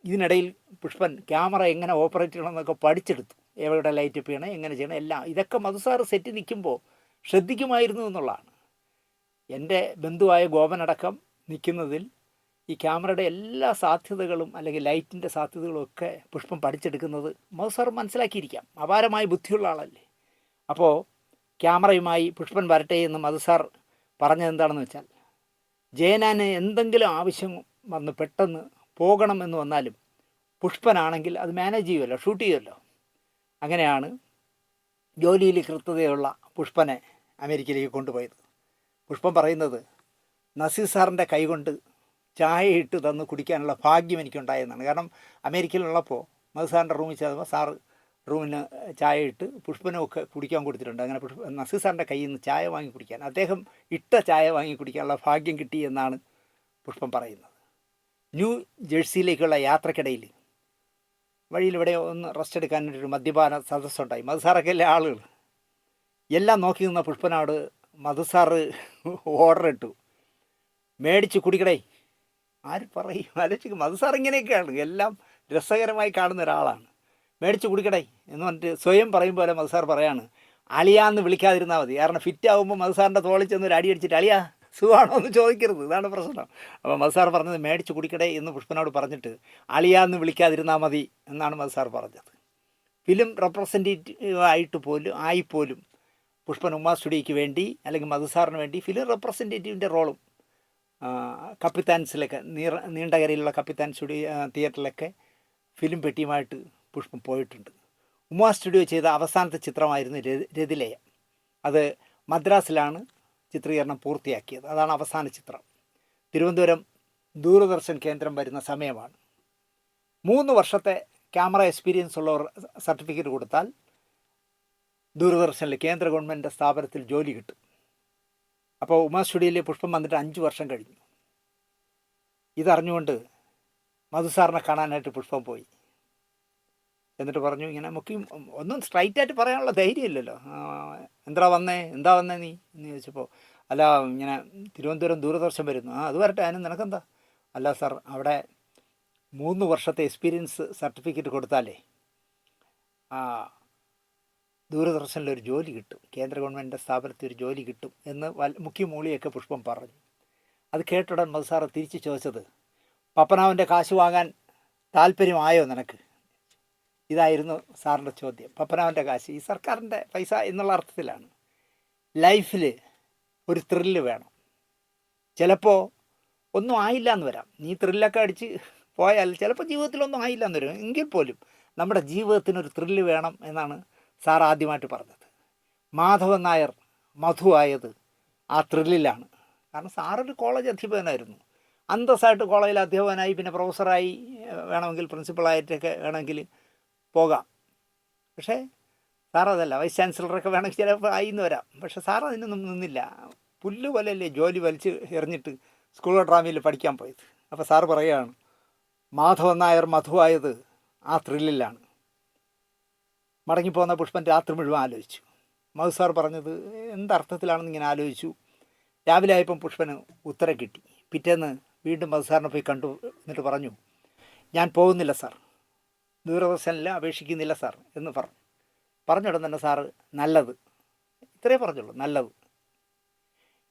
ഇതിനിടയിൽ പുഷ്പൻ ക്യാമറ എങ്ങനെ ഓപ്പറേറ്റ് ചെയ്യണമെന്നൊക്കെ പഠിച്ചെടുത്തു. എവിടെ ലൈറ്റ് അപ്പ് ചെയ്യണം, എങ്ങനെ ചെയ്യണം, എല്ലാം ഇതൊക്കെ മധു സാറ് സെറ്റ് നിൽക്കുമ്പോൾ ശ്രദ്ധിക്കുമായിരുന്നു എന്നുള്ളതാണ്. എൻ്റെ ബന്ധുവായ ഗോപനടക്കം നിൽക്കുന്നതിൽ ഈ ക്യാമറയുടെ എല്ലാ സാധ്യതകളും അല്ലെങ്കിൽ ലൈറ്റിൻ്റെ സാധ്യതകളും ഒക്കെ പുഷ്പം പഠിച്ചെടുക്കുന്നത് മധു സാർ മനസ്സിലാക്കിയിരിക്കാം. അപാരമായ ബുദ്ധിയുള്ള ആളല്ലേ. അപ്പോൾ ക്യാമറയുമായി പുഷ്പൻ വരട്ടെ എന്ന് മധു സാർ പറഞ്ഞത് എന്താണെന്ന് വെച്ചാൽ, ജയനാന് എന്തെങ്കിലും ആവശ്യം വന്ന് പെട്ടെന്ന് പോകണം എന്ന് വന്നാലും പുഷ്പനാണെങ്കിൽ അത് മാനേജ് ചെയ്യുമല്ലോ, ഷൂട്ട് ചെയ്യുമല്ലോ. അങ്ങനെയാണ് ജോലിയിൽ കൃത്യതയുള്ള പുഷ്പനെ അമേരിക്കയിലേക്ക് കൊണ്ടുപോയത്. പുഷ്പൻ പറയുന്നത് നസീർ സാറിൻ്റെ കൈകൊണ്ട് ചായ ഇട്ട് തന്ന് കുടിക്കാനുള്ള ഭാഗ്യം എനിക്കുണ്ടായെന്നാണ്. കാരണം അമേരിക്കയിലുള്ളപ്പോൾ മധു സാറിൻ്റെ റൂമിൽ ചെന്നപ്പോൾ സാറ് റൂമിന് ചായ ഇട്ട് പുഷ്പനും ഒക്കെ കുടിക്കാൻ കൊടുത്തിട്ടുണ്ട്. അങ്ങനെ നസീർ സാറിൻ്റെ കയ്യിൽ നിന്ന് ചായ വാങ്ങി കുടിക്കാൻ, അദ്ദേഹം ഇട്ട ചായ വാങ്ങി കുടിക്കാനുള്ള ഭാഗ്യം കിട്ടി എന്നാണ് പുഷ്പൻ പറയുന്നത്. ന്യൂ ജേഴ്സിയിലേക്കുള്ള യാത്രക്കിടയിൽ വഴിയിൽ ഇവിടെ ഒന്ന് റെസ്റ്റ് എടുക്കാനൊരു മദ്യപാന സദസ്സുണ്ടായി. മധു സാറൊക്കെ അല്ലേ ആളുകൾ. എല്ലാം നോക്കി നിന്ന പുഷ്പനോട് മധു സാറ് ഓർഡർ ഇട്ടു, മേടിച്ച് കുടിക്കടേ. ആര് പറയും, ആലോചിക്കും. മധു സാർ ഇങ്ങനെയൊക്കെയാണ്, എല്ലാം രസകരമായി കാണുന്ന ഒരാളാണ്. മേടിച്ച് കുടിക്കടേ എന്ന് പറഞ്ഞിട്ട് സ്വയം പറയും പോലെ മധു സാർ പറയാണ്, അളിയാന്ന് വിളിക്കാതിരുന്നാൽ മതി. കാരണം ഫിറ്റ് ആകുമ്പോൾ മധു സാറിൻ്റെ തോളിൽ ചെന്ന് ഒരു അടി അടിച്ചിട്ട് അളിയാ സുഖമാണോ എന്ന് ചോദിക്കരുത്, ഇതാണ് പ്രശ്നം. അപ്പോൾ മധു സാർ പറഞ്ഞത് മേടിച്ച് കുടിക്കടേ എന്ന് പുഷ്പനോട് പറഞ്ഞിട്ട് അളിയാന്ന് വിളിക്കാതിരുന്നാൽ മതി എന്നാണ് മധു സാർ പറഞ്ഞത്. ഫിലിം റെപ്രസെൻറ്റേറ്റീവ് ആയിപ്പോലും പുഷ്പൻ ഉമാ സ്റ്റുഡിയോയ്ക്ക് വേണ്ടി അല്ലെങ്കിൽ മധു സാറിന് വേണ്ടി ഫിലിം റെപ്രസെൻറ്റേറ്റീവിൻ്റെ റോളും കപ്പിത്താൻസിലൊക്കെ നീണ്ടകരയിലുള്ള കപ്പിത്താൻ സ്റ്റുഡിയോ തിയേറ്ററിലൊക്കെ ഫിലിം പെട്ടിയുമായിട്ട് പുഷ്പം പോയിട്ടുണ്ട്. ഉമാ സ്റ്റുഡിയോ ചെയ്ത അവസാനത്തെ ചിത്രമായിരുന്നു രതിലയം. അത് മദ്രാസിലാണ് ചിത്രീകരണം പൂർത്തിയാക്കിയത്. അതാണ് അവസാന ചിത്രം. തിരുവനന്തപുരം ദൂരദർശൻ കേന്ദ്രം വരുന്ന സമയമാണ്. 3 വർഷത്തെ ക്യാമറ എക്സ്പീരിയൻസ് ഉള്ളവർ സർട്ടിഫിക്കറ്റ് കൊടുത്താൽ ദൂരദർശനിൽ കേന്ദ്ര ഗവൺമെൻറ് സ്ഥാപനത്തിൽ ജോലി കിട്ടും. അപ്പോൾ ഉമാ സ്റ്റുഡിയോയിൽ പുഷ്പം വന്നിട്ട് 5 വർഷം കഴിഞ്ഞു. ഇതറിഞ്ഞുകൊണ്ട് മധു സാറിനെ കാണാനായിട്ട് പുഷ്പം പോയി. എന്നിട്ട് പറഞ്ഞു, ഇങ്ങനെ നമുക്ക് ഒന്നും സ്ട്രൈറ്റായിട്ട് പറയാനുള്ള ധൈര്യമില്ലല്ലോ. എന്താ വന്നേ നീ എന്ന് ചോദിച്ചപ്പോൾ, അല്ല ഇങ്ങനെ തിരുവനന്തപുരം ദൂരദർശൻ വരുന്നു. അത് വരട്ടെ, അതിന് നിനക്കെന്താ? അല്ല സാർ, അവിടെ 3 വർഷത്തെ എക്സ്പീരിയൻസ് സർട്ടിഫിക്കറ്റ് കൊടുത്താലേ ദൂരദർശനിലൊരു ജോലി കിട്ടും, കേന്ദ്ര ഗവൺമെൻറ് സ്ഥാപനത്തിൽ ഒരു ജോലി കിട്ടും എന്ന് മുഖ്യ മൂളിയൊക്കെ പുഷ്പം പറഞ്ഞു. അത് കേട്ടുടൻ മധു സാറ് തിരിച്ച് ചോദിച്ചത്, പപ്പനാവിൻ്റെ കാശ് വാങ്ങാൻ താല്പര്യമായോ നിനക്ക്? ഇതായിരുന്നു സാറിൻ്റെ ചോദ്യം. പപ്പനാവിൻ്റെ കാശ്, ഈ സർക്കാരിൻ്റെ പൈസ എന്നുള്ള അർത്ഥത്തിലാണ്. ലൈഫിൽ ഒരു ത്രില്ല് വേണം. ചിലപ്പോൾ ഒന്നും ആയില്ല എന്ന് വരാം. നീ ത്രില്ലൊക്കെ അടിച്ച് പോയാൽ ചിലപ്പോൾ ജീവിതത്തിലൊന്നും ആയില്ല എന്ന് വരും. എങ്കിൽ പോലും നമ്മുടെ ജീവിതത്തിനൊരു ത്രില്ല് വേണം എന്നാണ് സാർ ആദ്യമായിട്ട് പറഞ്ഞത്. മാധവൻ നായർ മധു ആയത് ആ ത്രില്ലിലാണ്. കാരണം സാറൊരു കോളേജ് അധ്യാപകനായിരുന്നു. അന്തസ്സായിട്ട് കോളേജിൽ അധ്യാപകനായി, പിന്നെ പ്രൊഫസറായി, വേണമെങ്കിൽ പ്രിൻസിപ്പളായിട്ടൊക്കെ വേണമെങ്കിൽ പോകാം. പക്ഷേ സാർ അതല്ല, വൈസ് ചാൻസലറൊക്കെ വേണമെങ്കിൽ ചിലപ്പോൾ ആയിന്ന് വരാം. പക്ഷേ സാർ അതിനൊന്നും നിന്നില്ല. പുല്ല് പോലെയല്ലേ ജോലി വലിച്ച് എറിഞ്ഞിട്ട് സ്കൂൾ ഡ്രാമയിൽ പഠിക്കാൻ പോയത്. അപ്പോൾ സാറ് പറയുകയാണ്, മാധവൻ നായർ മധുവായത് ആ ത്രില്ലിലാണ്. മടങ്ങിപ്പോകുന്ന പുഷ്പൻ രാത്രി മുഴുവൻ ആലോചിച്ചു. മധു സാർ പറഞ്ഞത് എന്തർത്ഥത്തിലാണെന്ന് ഇങ്ങനെ ആലോചിച്ചു. രാവിലെ ആയപ്പം പുഷ്പന് ഉത്തരം കിട്ടി. പിറ്റേന്ന് വീണ്ടും മധു സാറിനെ പോയി കണ്ടു. എന്നിട്ട് പറഞ്ഞു, ഞാൻ പോകുന്നില്ല സാർ, ദൂരദർശനിൽ അപേക്ഷിക്കുന്നില്ല സാർ എന്ന് പറഞ്ഞുടൻ തന്നെ സാറ് നല്ലത്, ഇത്രേ പറഞ്ഞുള്ളൂ, നല്ലത്.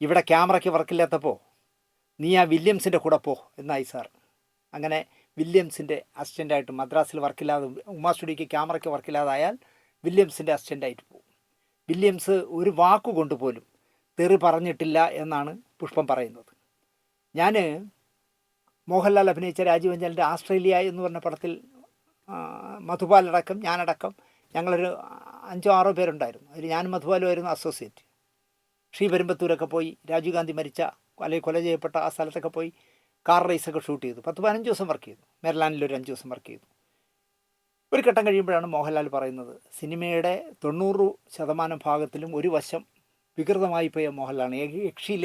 ഇവിടെ ക്യാമറയ്ക്ക് വർക്കില്ലാത്തപ്പോൾ നീ ആ വില്യംസിൻ്റെ കൂടെ പോ എന്നായി സാർ. അങ്ങനെ വില്യംസിൻ്റെ അസിസ്റ്റൻ്റായിട്ട് മദ്രാസിൽ വർക്കില്ലാതെ ഉമാ സ്റ്റുഡിയോയ്ക്ക് ക്യാമറയ്ക്ക് വർക്കില്ലാതായാൽ വില്യംസിൻ്റെ അസിസ്റ്റൻ്റായിട്ട് പോകും. വില്യംസ് ഒരു വാക്കുകൊണ്ട് പോലും തെറി പറഞ്ഞിട്ടില്ല എന്നാണ് പുഷ്പം പറയുന്നത്. ഞാൻ മോഹൻലാൽ അഭിനയിച്ച രാജീവഞ്ചലിൻ്റെ ആസ്ട്രേലിയ എന്ന് പറഞ്ഞ പടത്തിൽ മധുപാലടക്കം ഞാനടക്കം ഞങ്ങളൊരു 5-6 പേരുണ്ടായിരുന്നു. അതിൽ ഞാനും മധുപാലുമായിരുന്നു അസോസിയേറ്റ്. ശ്രീപെരുമ്പത്തൂരൊക്കെ പോയി രാജീവ് ഗാന്ധി മരിച്ച അല്ലെങ്കിൽ കൊല ചെയ്യപ്പെട്ട ആ സ്ഥലത്തൊക്കെ പോയി കാർ റേസൊക്കെ ഷൂട്ട് ചെയ്തു. 10-15 ദിവസം വർക്ക് ചെയ്തു. മെർലാൻഡിലൊരു 5 ദിവസം വർക്ക് ചെയ്തു. ഒരു ഘട്ടം കഴിയുമ്പോഴാണ് മോഹൻലാൽ പറയുന്നത്, സിനിമയുടെ 90% ഭാഗത്തിലും ഒരു വശം വികൃതമായി പോയ മോഹൻലാലാണ്. യക്ഷിയിൽ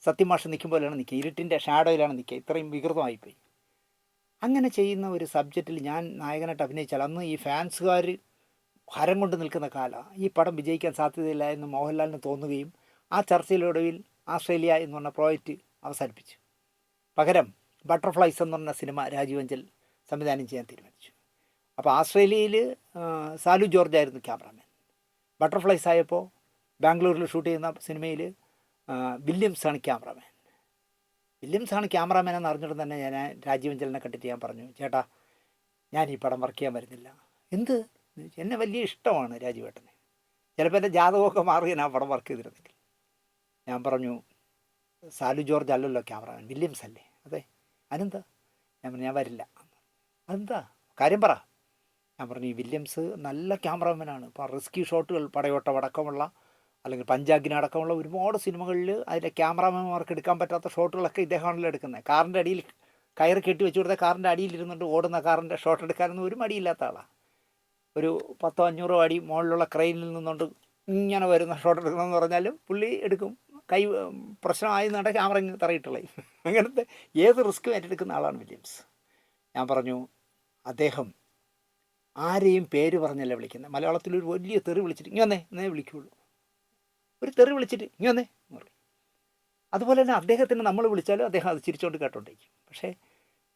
സത്യമാഷ് നിൽക്കും പോലെയാണ് നിൽക്കുക, ഇരുട്ടിൻ്റെ ഷാഡോയിലാണ് നിൽക്കുക, ഇത്രയും വികൃതമായിപ്പോയി. അങ്ങനെ ചെയ്യുന്ന ഒരു സബ്ജക്റ്റിൽ ഞാൻ നായകനായിട്ട് അഭിനയിച്ചാൽ അന്ന് ഈ ഫാൻസുകാർ ഹരം കൊണ്ട് നിൽക്കുന്ന കാലമാണ്. ഈ പടം വിജയിക്കാൻ സാധ്യതയില്ല എന്ന് മോഹൻലാലിന് തോന്നുകയും ആ ചർച്ചയിലൊടുവിൽ ആസ്ട്രേലിയ എന്ന് പറഞ്ഞ പ്രോജക്റ്റ് അവസാനിപ്പിച്ചു. പകരം ബട്ടർഫ്ലൈസ് എന്ന് പറഞ്ഞ സിനിമ രാജീവഞ്ചൽ സംവിധാനം ചെയ്യാൻ തീരുമാനിച്ചു. അപ്പോൾ ആസ്ട്രേലിയയിൽ സാലു ജോർജ് ആയിരുന്നു ക്യാമറാമാൻ. ബട്ടർഫ്ലൈസ് ആയപ്പോൾ ബാംഗ്ലൂരിൽ ഷൂട്ട് ചെയ്യുന്ന സിനിമയിൽ വില്യംസാണ് ക്യാമറാമാൻ. വില്യംസാണ് ക്യാമറാമാൻ എന്ന് അറിഞ്ഞിട്ട് തന്നെ ഞാൻ രാജീവഞ്ചലിനെ കണ്ടിട്ട് ഞാൻ പറഞ്ഞു, ചേട്ടാ ഞാൻ ഈ പടം വർക്ക് ചെയ്യാൻ വരുന്നില്ല. എന്ത്? എന്നെ വലിയ ഇഷ്ടമാണ് രാജീവേട്ടന്, ചിലപ്പോൾ എൻ്റെ ജാതകമൊക്കെ മാറി ഞാൻ ആ പടം വർക്ക് ചെയ്തിരുന്നെങ്കിൽ. ഞാൻ പറഞ്ഞു, സാലു ജോർജ് അല്ലല്ലോ ക്യാമറാമാൻ, വില്യംസ് അല്ലേ? അതെ. അതെന്താ? ഞാൻ പറഞ്ഞു, ഞാൻ വരില്ല. അതെന്താ കാര്യം പറ. ഞാൻ പറഞ്ഞു, ഈ വില്യംസ് നല്ല ക്യാമറാമാനാണ്. ഇപ്പോൾ റെസ്ക്യൂ ഷോട്ടുകൾ പടയോട്ടം അടക്കമുള്ള അല്ലെങ്കിൽ പഞ്ചാഗ്നി അടക്കമുള്ള ഒരുപാട് സിനിമകളിൽ അതിൻ്റെ ക്യാമറാമാൻമാർക്ക് എടുക്കാൻ പറ്റാത്ത ഷോട്ടുകളൊക്കെ ഇദ്ദേഹമാണല്ലോ എടുക്കുന്നത്. കാറിൻ്റെ അടിയിൽ കയറ് കെട്ടി വെച്ച് കൊടുത്താൽ കാറിൻ്റെ അടിയിൽ ഇരുന്നിട്ട് ഓടുന്ന കാറിൻ്റെ ഷോട്ട് എടുക്കാനൊന്നും ഒരു മടിയില്ലാത്ത ആളാണ്. ഒരു 10-500 അടി മുകളിലുള്ള ക്രെയിനിൽ നിന്നുകൊണ്ട് ഇങ്ങനെ വരുന്ന ഷോട്ട് എടുക്കണമെന്ന് പറഞ്ഞാലും പുള്ളി എടുക്കും. കൈ പ്രശ്നമായി നട ക്യാമറ ഇങ്ങനെ തറയിട്ടുള്ളേ. അങ്ങനത്തെ ഏത് റിസ്ക്കും ഏറ്റെടുക്കുന്ന ആളാണ് വില്യംസ്. ഞാൻ പറഞ്ഞു, അദ്ദേഹം ആരെയും പേര് പറഞ്ഞല്ല വിളിക്കുന്നത്. മലയാളത്തിലൊരു വലിയ തെറി വിളിച്ചിട്ട് ഇങ്ങനെ വന്നേ എന്നേ വിളിക്കുകയുള്ളൂ. ഒരു തെറി വിളിച്ചിട്ട് ഇങ്ങനെ വന്നേ എന്ന് പറയും. അതുപോലെ തന്നെ അദ്ദേഹത്തിന് നമ്മൾ വിളിച്ചാലും അദ്ദേഹം അത് ചിരിച്ചുകൊണ്ട് കേട്ടോണ്ടിരിക്കും. പക്ഷേ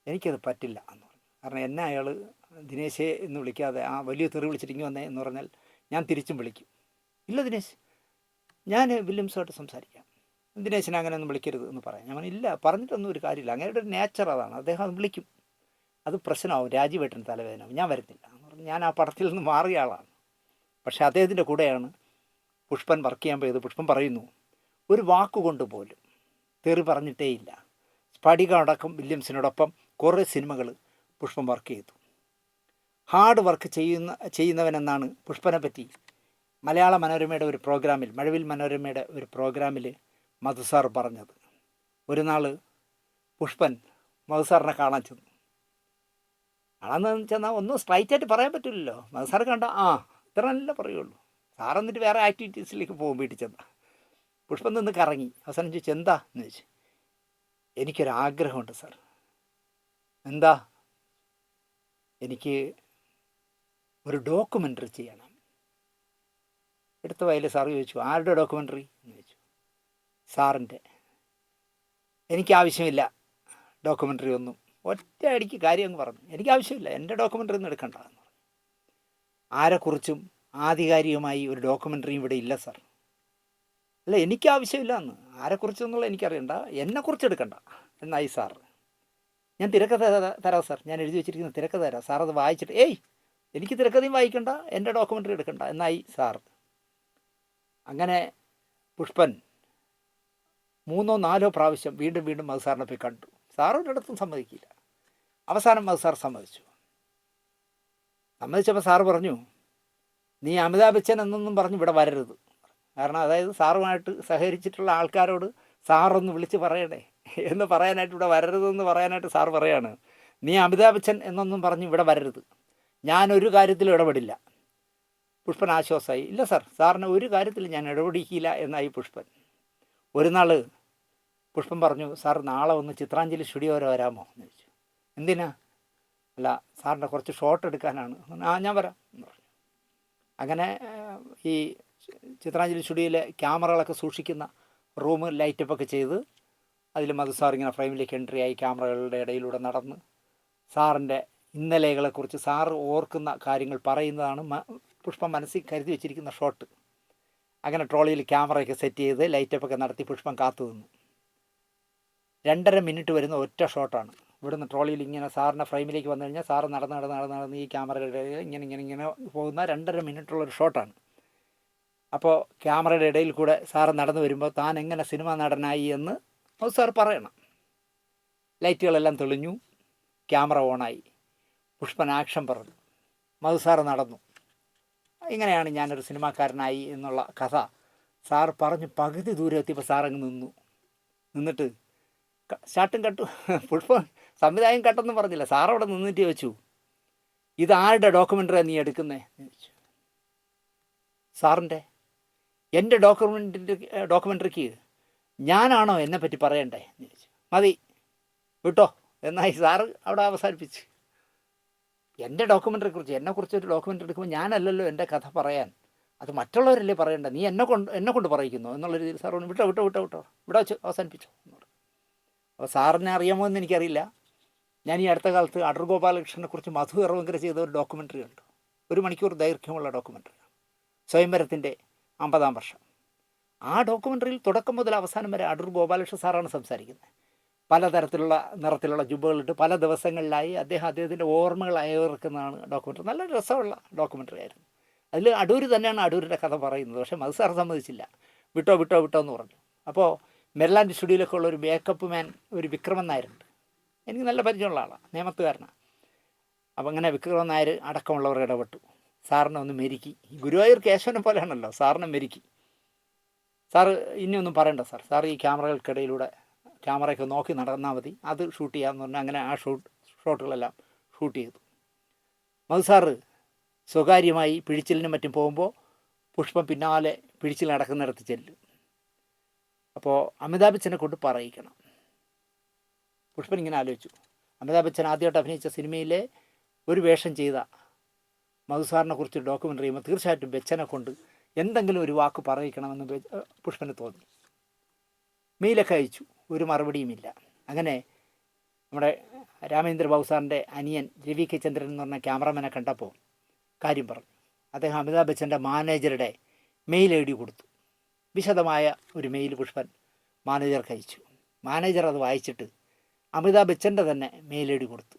എനിക്കത് പറ്റില്ല എന്ന് പറഞ്ഞു. കാരണം എന്നെ അയാൾ ദിനേശേ എന്ന് വിളിക്കാതെ ആ വലിയ തെറി വിളിച്ചിട്ട് ഇങ്ങനെ വന്നേ എന്ന് പറഞ്ഞാൽ ഞാൻ തിരിച്ചും വിളിക്കും. ഇല്ല ദിനേശ്, ഞാൻ വില്യംസുമായിട്ട് സംസാരിക്കാം, ദിനേശിനെ അങ്ങനെ ഒന്നും വിളിക്കരുത് എന്ന് പറയാം. ഞാൻ ഇല്ല, പറഞ്ഞിട്ടൊന്നും ഒരു കാര്യമില്ല, അങ്ങനെ ഒരു നേച്ചർ അതാണ്. അദ്ദേഹം അത് വിളിക്കും, അത് പ്രശ്നമാവും, രാജീവേട്ടന് തലവേദനയാവും, ഞാൻ വരുന്നില്ല എന്ന് പറഞ്ഞു. ഞാൻ ആ പടത്തിൽ നിന്ന് മാറിയ ആളാണ്. പക്ഷേ അദ്ദേഹത്തിൻ്റെ കൂടെയാണ് പുഷ്പൻ വർക്ക് ചെയ്യാൻ പോയത്. പുഷ്പൻ പറയുന്നു, ഒരു വാക്കുകൊണ്ട് പോലും തെറി പറഞ്ഞിട്ടേയില്ല. സ്ഫടിക അടക്കം വില്യംസിനോടൊപ്പം കുറേ സിനിമകൾ പുഷ്പൻ വർക്ക് ചെയ്തു. ഹാർഡ് വർക്ക് ചെയ്യുന്നവനെന്നാണ് പുഷ്പനെ പറ്റി മലയാള മനോരമയുടെ ഒരു പ്രോഗ്രാമിൽ, മഴവിൽ മനോരമയുടെ ഒരു പ്രോഗ്രാമിൽ മധുസാർ പറഞ്ഞത്. ഒരു നാൾ പുഷ്പൻ മധുസാറിനെ കാണാൻ ചെന്നു. കാണാൻ ചെന്നാൽ ഒന്നും സ്ട്രൈറ്റായിട്ട് പറയാൻ പറ്റില്ലല്ലോ. മധുസാർ കണ്ട ഇത്ര നല്ല പറയുള്ളൂ. സാർ എന്നിട്ട് വേറെ ആക്ടിവിറ്റീസിലേക്ക് പോകും. വീട്ടിൽ ചെന്നാൽ പുഷ്പൻ നിന്ന് കറങ്ങി. അവസാനം ചോദിച്ചു, എന്താ എന്ന് ചോദിച്ചു. എനിക്കൊരാഗ്രഹമുണ്ട് സാർ. എന്താ? എനിക്ക് ഒരു ഡോക്യുമെൻ്ററി ചെയ്യണം. എടുത്ത വയലിൽ സാർ ചോദിച്ചു, ആരുടെ ഡോക്യുമെൻ്ററി എന്ന് ചോദിച്ചു. സാറിൻ്റെ. എനിക്കാവശ്യമില്ല ഡോക്യുമെൻ്ററി ഒന്നും. ഒറ്റ അടിക്ക് കാര്യം അങ്ങ് പറഞ്ഞു, എനിക്കാവശ്യമില്ല, എൻ്റെ ഡോക്യുമെൻ്ററി ഒന്നും എടുക്കണ്ട എന്ന് പറഞ്ഞു. ആരെക്കുറിച്ചും ആധികാരികമായി ഒരു ഡോക്യുമെൻ്ററിയും ഇവിടെ ഇല്ല സാർ. അല്ല, എനിക്കാവശ്യമില്ല എന്ന്. ആരെക്കുറിച്ചെന്നുള്ള എനിക്കറിയണ്ട, എന്നെക്കുറിച്ച് എടുക്കണ്ട എന്നായി സാർ. ഞാൻ തിരക്കഥ തരാം സാർ, ഞാൻ എഴുതി വെച്ചിരിക്കുന്ന തിരക്കഥ തരാം, സാർ അത് വായിച്ചിട്ട് എനിക്ക് തിരക്കഥയും വായിക്കണ്ട, എൻ്റെ ഡോക്യുമെൻ്ററി എടുക്കണ്ട എന്നായി സാർ. അങ്ങനെ പുഷ്പൻ 3-4 പ്രാവശ്യം വീണ്ടും വീണ്ടും മധുസാറിനെ പോയി കണ്ടു. സാർ ഒരിടത്തും സമ്മതിക്കില്ല. അവസാനം മധുസാർ സമ്മതിച്ചപ്പോൾ സാറ് പറഞ്ഞു, നീ അമിതാഭ് ബച്ചൻ എന്നൊന്നും പറഞ്ഞ് ഇവിടെ വരരുത്. കാരണം അതായത് സാറുമായിട്ട് സഹകരിച്ചിട്ടുള്ള ആൾക്കാരോട് സാറൊന്ന് വിളിച്ച് പറയണേ എന്ന് പറയാനായിട്ട് ഇവിടെ വരരുതെന്ന് പറയാനായിട്ട് സാറ് പറയാണ്, നീ അമിതാഭ് ബച്ചൻ എന്നൊന്നും പറഞ്ഞ് ഇവിടെ വരരുത്, ഞാനൊരു കാര്യത്തിലും ഇടപെടില്ല. പുഷ്പൻ ആശ്വാസമായി. ഇല്ല സാർ, സാറിന് ഒരു കാര്യത്തിൽ ഞാൻ ഇടപെടിക്കില്ല എന്നായി പുഷ്പൻ. ഒരു നാൾ പുഷ്പൻ പറഞ്ഞു, സാർ നാളെ ഒന്ന് ചിത്രാഞ്ജലി സ്റ്റുഡിയോ വരെ വരാമോ എന്ന് ചോദിച്ചു. എന്തിനാ? അല്ല, സാറിൻ്റെ കുറച്ച് ഷോട്ട് എടുക്കാനാണ്. ഞാൻ വരാം എന്ന് പറഞ്ഞു. അങ്ങനെ ഈ ചിത്രാഞ്ജലി സ്റ്റുഡിയോയിലെ ക്യാമറകളൊക്കെ സൂക്ഷിക്കുന്ന റൂം ലൈറ്റപ്പൊക്കെ ചെയ്ത് അതിൽ മധുസാർ ഇങ്ങനെ ഫ്രെയിമിലേക്ക് എൻട്രി ആയി ക്യാമറകളുടെ ഇടയിലൂടെ നടന്ന് സാറിൻ്റെ ഇന്നലെകളെക്കുറിച്ച് സാറ് ഓർക്കുന്ന കാര്യങ്ങൾ പറയുന്നതാണ് പുഷ്പം മനസ്സിൽ കരുതി വെച്ചിരിക്കുന്ന ഷോട്ട്. അങ്ങനെ ട്രോളിയിൽ ക്യാമറയൊക്കെ സെറ്റ് ചെയ്ത് ലൈറ്റപ്പൊക്കെ നടത്തി പുഷ്പം കാത്തു നിന്നു. 2.5 മിനിറ്റ് വരുന്ന ഒറ്റ ഷോട്ടാണ്. ഇവിടുന്ന് ട്രോളിയിൽ ഇങ്ങനെ സാറിൻ്റെ ഫ്രെയിമിലേക്ക് വന്നു കഴിഞ്ഞാൽ സാറ് നടന്ന് ഈ ക്യാമറയുടെ ഇങ്ങനെ പോകുന്ന 2.5 മിനിറ്റുള്ളൊരു ഷോട്ടാണ്. അപ്പോൾ ക്യാമറയുടെ ഇടയിൽ കൂടെ സാറ് നടന്നു വരുമ്പോൾ താൻ എങ്ങനെ സിനിമാ നടനായി എന്ന് സാർ പറയണം. ലൈറ്റുകളെല്ലാം തെളിഞ്ഞു, ക്യാമറ ഓണായി, പുഷ്പൻ ആക്ഷൻ പറഞ്ഞു, സാറ് നടന്നു. ഇങ്ങനെയാണ് ഞാനൊരു സിനിമാക്കാരനായി എന്നുള്ള കഥ സാർ പറഞ്ഞ് പകുതി ദൂരം എത്തിയപ്പോൾ സാറങ്ങ് നിന്നിട്ട് സ്റ്റാർട്ടും കട്ടു പുഷ്പം സംവിധായകൻ കട്ടെന്ന് പറഞ്ഞില്ല. സാറവിടെ നിന്നിട്ട് ചോദിച്ചു, ഇതാരുടെ ഡോക്യുമെൻ്ററിയാണ് നീ എടുക്കുന്നത് ചോദിച്ചു. സാറിൻ്റെ. എൻ്റെ ഡോക്യുമെൻ്ററിക്ക് ഞാനാണോ എന്നെപ്പറ്റി പറയണ്ടേ എന്ന് ചോദിച്ചു. മതി വിട്ടോ എന്നായി സാറ് അവിടെ അവസാനിപ്പിച്ച്. എൻ്റെ ഡോക്യുമെൻ്ററിയെക്കുറിച്ച് എന്നെക്കുറിച്ച് ഒരു ഡോക്യുമെൻ്ററി എടുക്കുമ്പോൾ ഞാനല്ലല്ലോ എൻ്റെ കഥ പറയാൻ, അത് മറ്റുള്ളവരല്ലേ പറയണ്ട, നീ എന്നെ കൊണ്ട് പറയിക്കുന്നു എന്നുള്ള രീതിയിൽ സാർ പറഞ്ഞു, വിട്ടോ ഇവിടെ വെച്ച് അവസാനിപ്പിച്ചു എന്ന് പറഞ്ഞു. അപ്പോൾ സാറിനെ അറിയാമോ എന്ന് എനിക്കറിയില്ല. ഞാൻ ഈ അടുത്ത കാലത്ത് അടൂർ ഗോപാലകൃഷ്ണനെ കുറിച്ച് മധു ഇറവങ്കര ചെയ്ത ഒരു ഡോക്യുമെൻ്ററി ഉണ്ട്. 1 മണിക്കൂർ ദൈർഘ്യമുള്ള ഡോക്യുമെൻ്ററി, സ്വയംവരത്തിൻ്റെ 50-ാം വർഷം. ആ ഡോക്യുമെൻ്ററിയിൽ തുടക്കം മുതൽ അവസാനം വരെ അടൂർ ഗോപാലകൃഷ്ണ സാറാണ് സംസാരിക്കുന്നത്. പലതരത്തിലുള്ള നിറത്തിലുള്ള ജുബകളിട്ട് പല ദിവസങ്ങളിലായി അദ്ദേഹത്തിൻ്റെ ഓർമ്മകൾ അയവിറക്കുന്നതാണ് ഡോക്യുമെൻ്ററി. നല്ല രസമുള്ള ഡോക്യുമെൻ്ററി ആയിരുന്നു. അതിൽ അടൂർ തന്നെയാണ് അടൂരിൻ്റെ കഥ പറയുന്നത്. പക്ഷേ മധു സാർ സമ്മതിച്ചില്ല, വിട്ടോ എന്ന് പറഞ്ഞു. അപ്പോൾ മെർലാൻഡ് സ്റ്റുഡിയോയിലൊക്കെ ഉള്ള ഒരു മേക്കപ്പ് മാൻ ഒരു വിക്രമൻ നായരുണ്ട്. എനിക്ക് നല്ല പരിചയമുള്ള ആളാണ്, നിയമത്തുകാരനാണ്. അപ്പം അങ്ങനെ വിക്രമൻ നായർ അടക്കമുള്ളവർ ഇടപെട്ടു. സാറിനെ ഒന്ന് മെരുക്കി. ഈ ഗുരുവായൂർ കേശവനെ പോലെയാണല്ലോ, സാറിനെ മെരുക്കി. സാറ് ഇനിയൊന്നും പറയണ്ട സാർ ഈ ക്യാമറകൾക്കിടയിലൂടെ ക്യാമറയൊക്കെ നോക്കി നടന്നാൽ മതി, അത് ഷൂട്ട് ചെയ്യാമെന്ന് പറഞ്ഞാൽ അങ്ങനെ ആ ഷോട്ടുകളെല്ലാം ഷൂട്ട് ചെയ്തു. മധു സാറ് സ്വകാര്യമായി പിഴിച്ചിലിനും മറ്റും പോകുമ്പോൾ പുഷ്പം പിന്നാലെ പിഴിച്ചിൽ നടക്കുന്നിടത്ത് ചെല്ലും. അപ്പോൾ അമിതാഭ് ബച്ചനെ കൊണ്ട് പറയിക്കണം. പുഷ്പൻ ഇങ്ങനെ ആലോചിച്ചു, അമിതാഭ് ബച്ചൻ ആദ്യമായിട്ട് അഭിനയിച്ച സിനിമയിലെ ഒരു വേഷം ചെയ്ത മധു സാറിനെ കുറിച്ച് ഡോക്യുമെൻ്ററി ചെയ്യുമ്പോൾ തീർച്ചയായിട്ടും ബച്ചനെ കൊണ്ട് എന്തെങ്കിലും ഒരു വാക്ക് പറയിക്കണമെന്ന് പുഷ്പന് തോന്നി. മെയിലൊക്കെ അയച്ചു, ഒരു മറുപടിയുമില്ല. അങ്ങനെ നമ്മുടെ രാമേന്ദ്ര ബാബു സാറിൻ്റെ അനിയൻ രവി കെ ചന്ദ്രൻ എന്ന് പറഞ്ഞ ക്യാമറമാനെ കണ്ടപ്പോൾ കാര്യം പറഞ്ഞു. അദ്ദേഹം അമിതാഭ് ബച്ചൻ്റെ മാനേജറുടെ മെയിൽ ഐ ഡി കൊടുത്തു. വിശദമായ ഒരു മെയിൽ പുഷ്പൻ മാനേജർക്ക് അയച്ചു. മാനേജർ അത് വായിച്ചിട്ട് അമിതാഭ് ബച്ചൻ്റെ തന്നെ മെയിൽ ഐ ഡി കൊടുത്തു.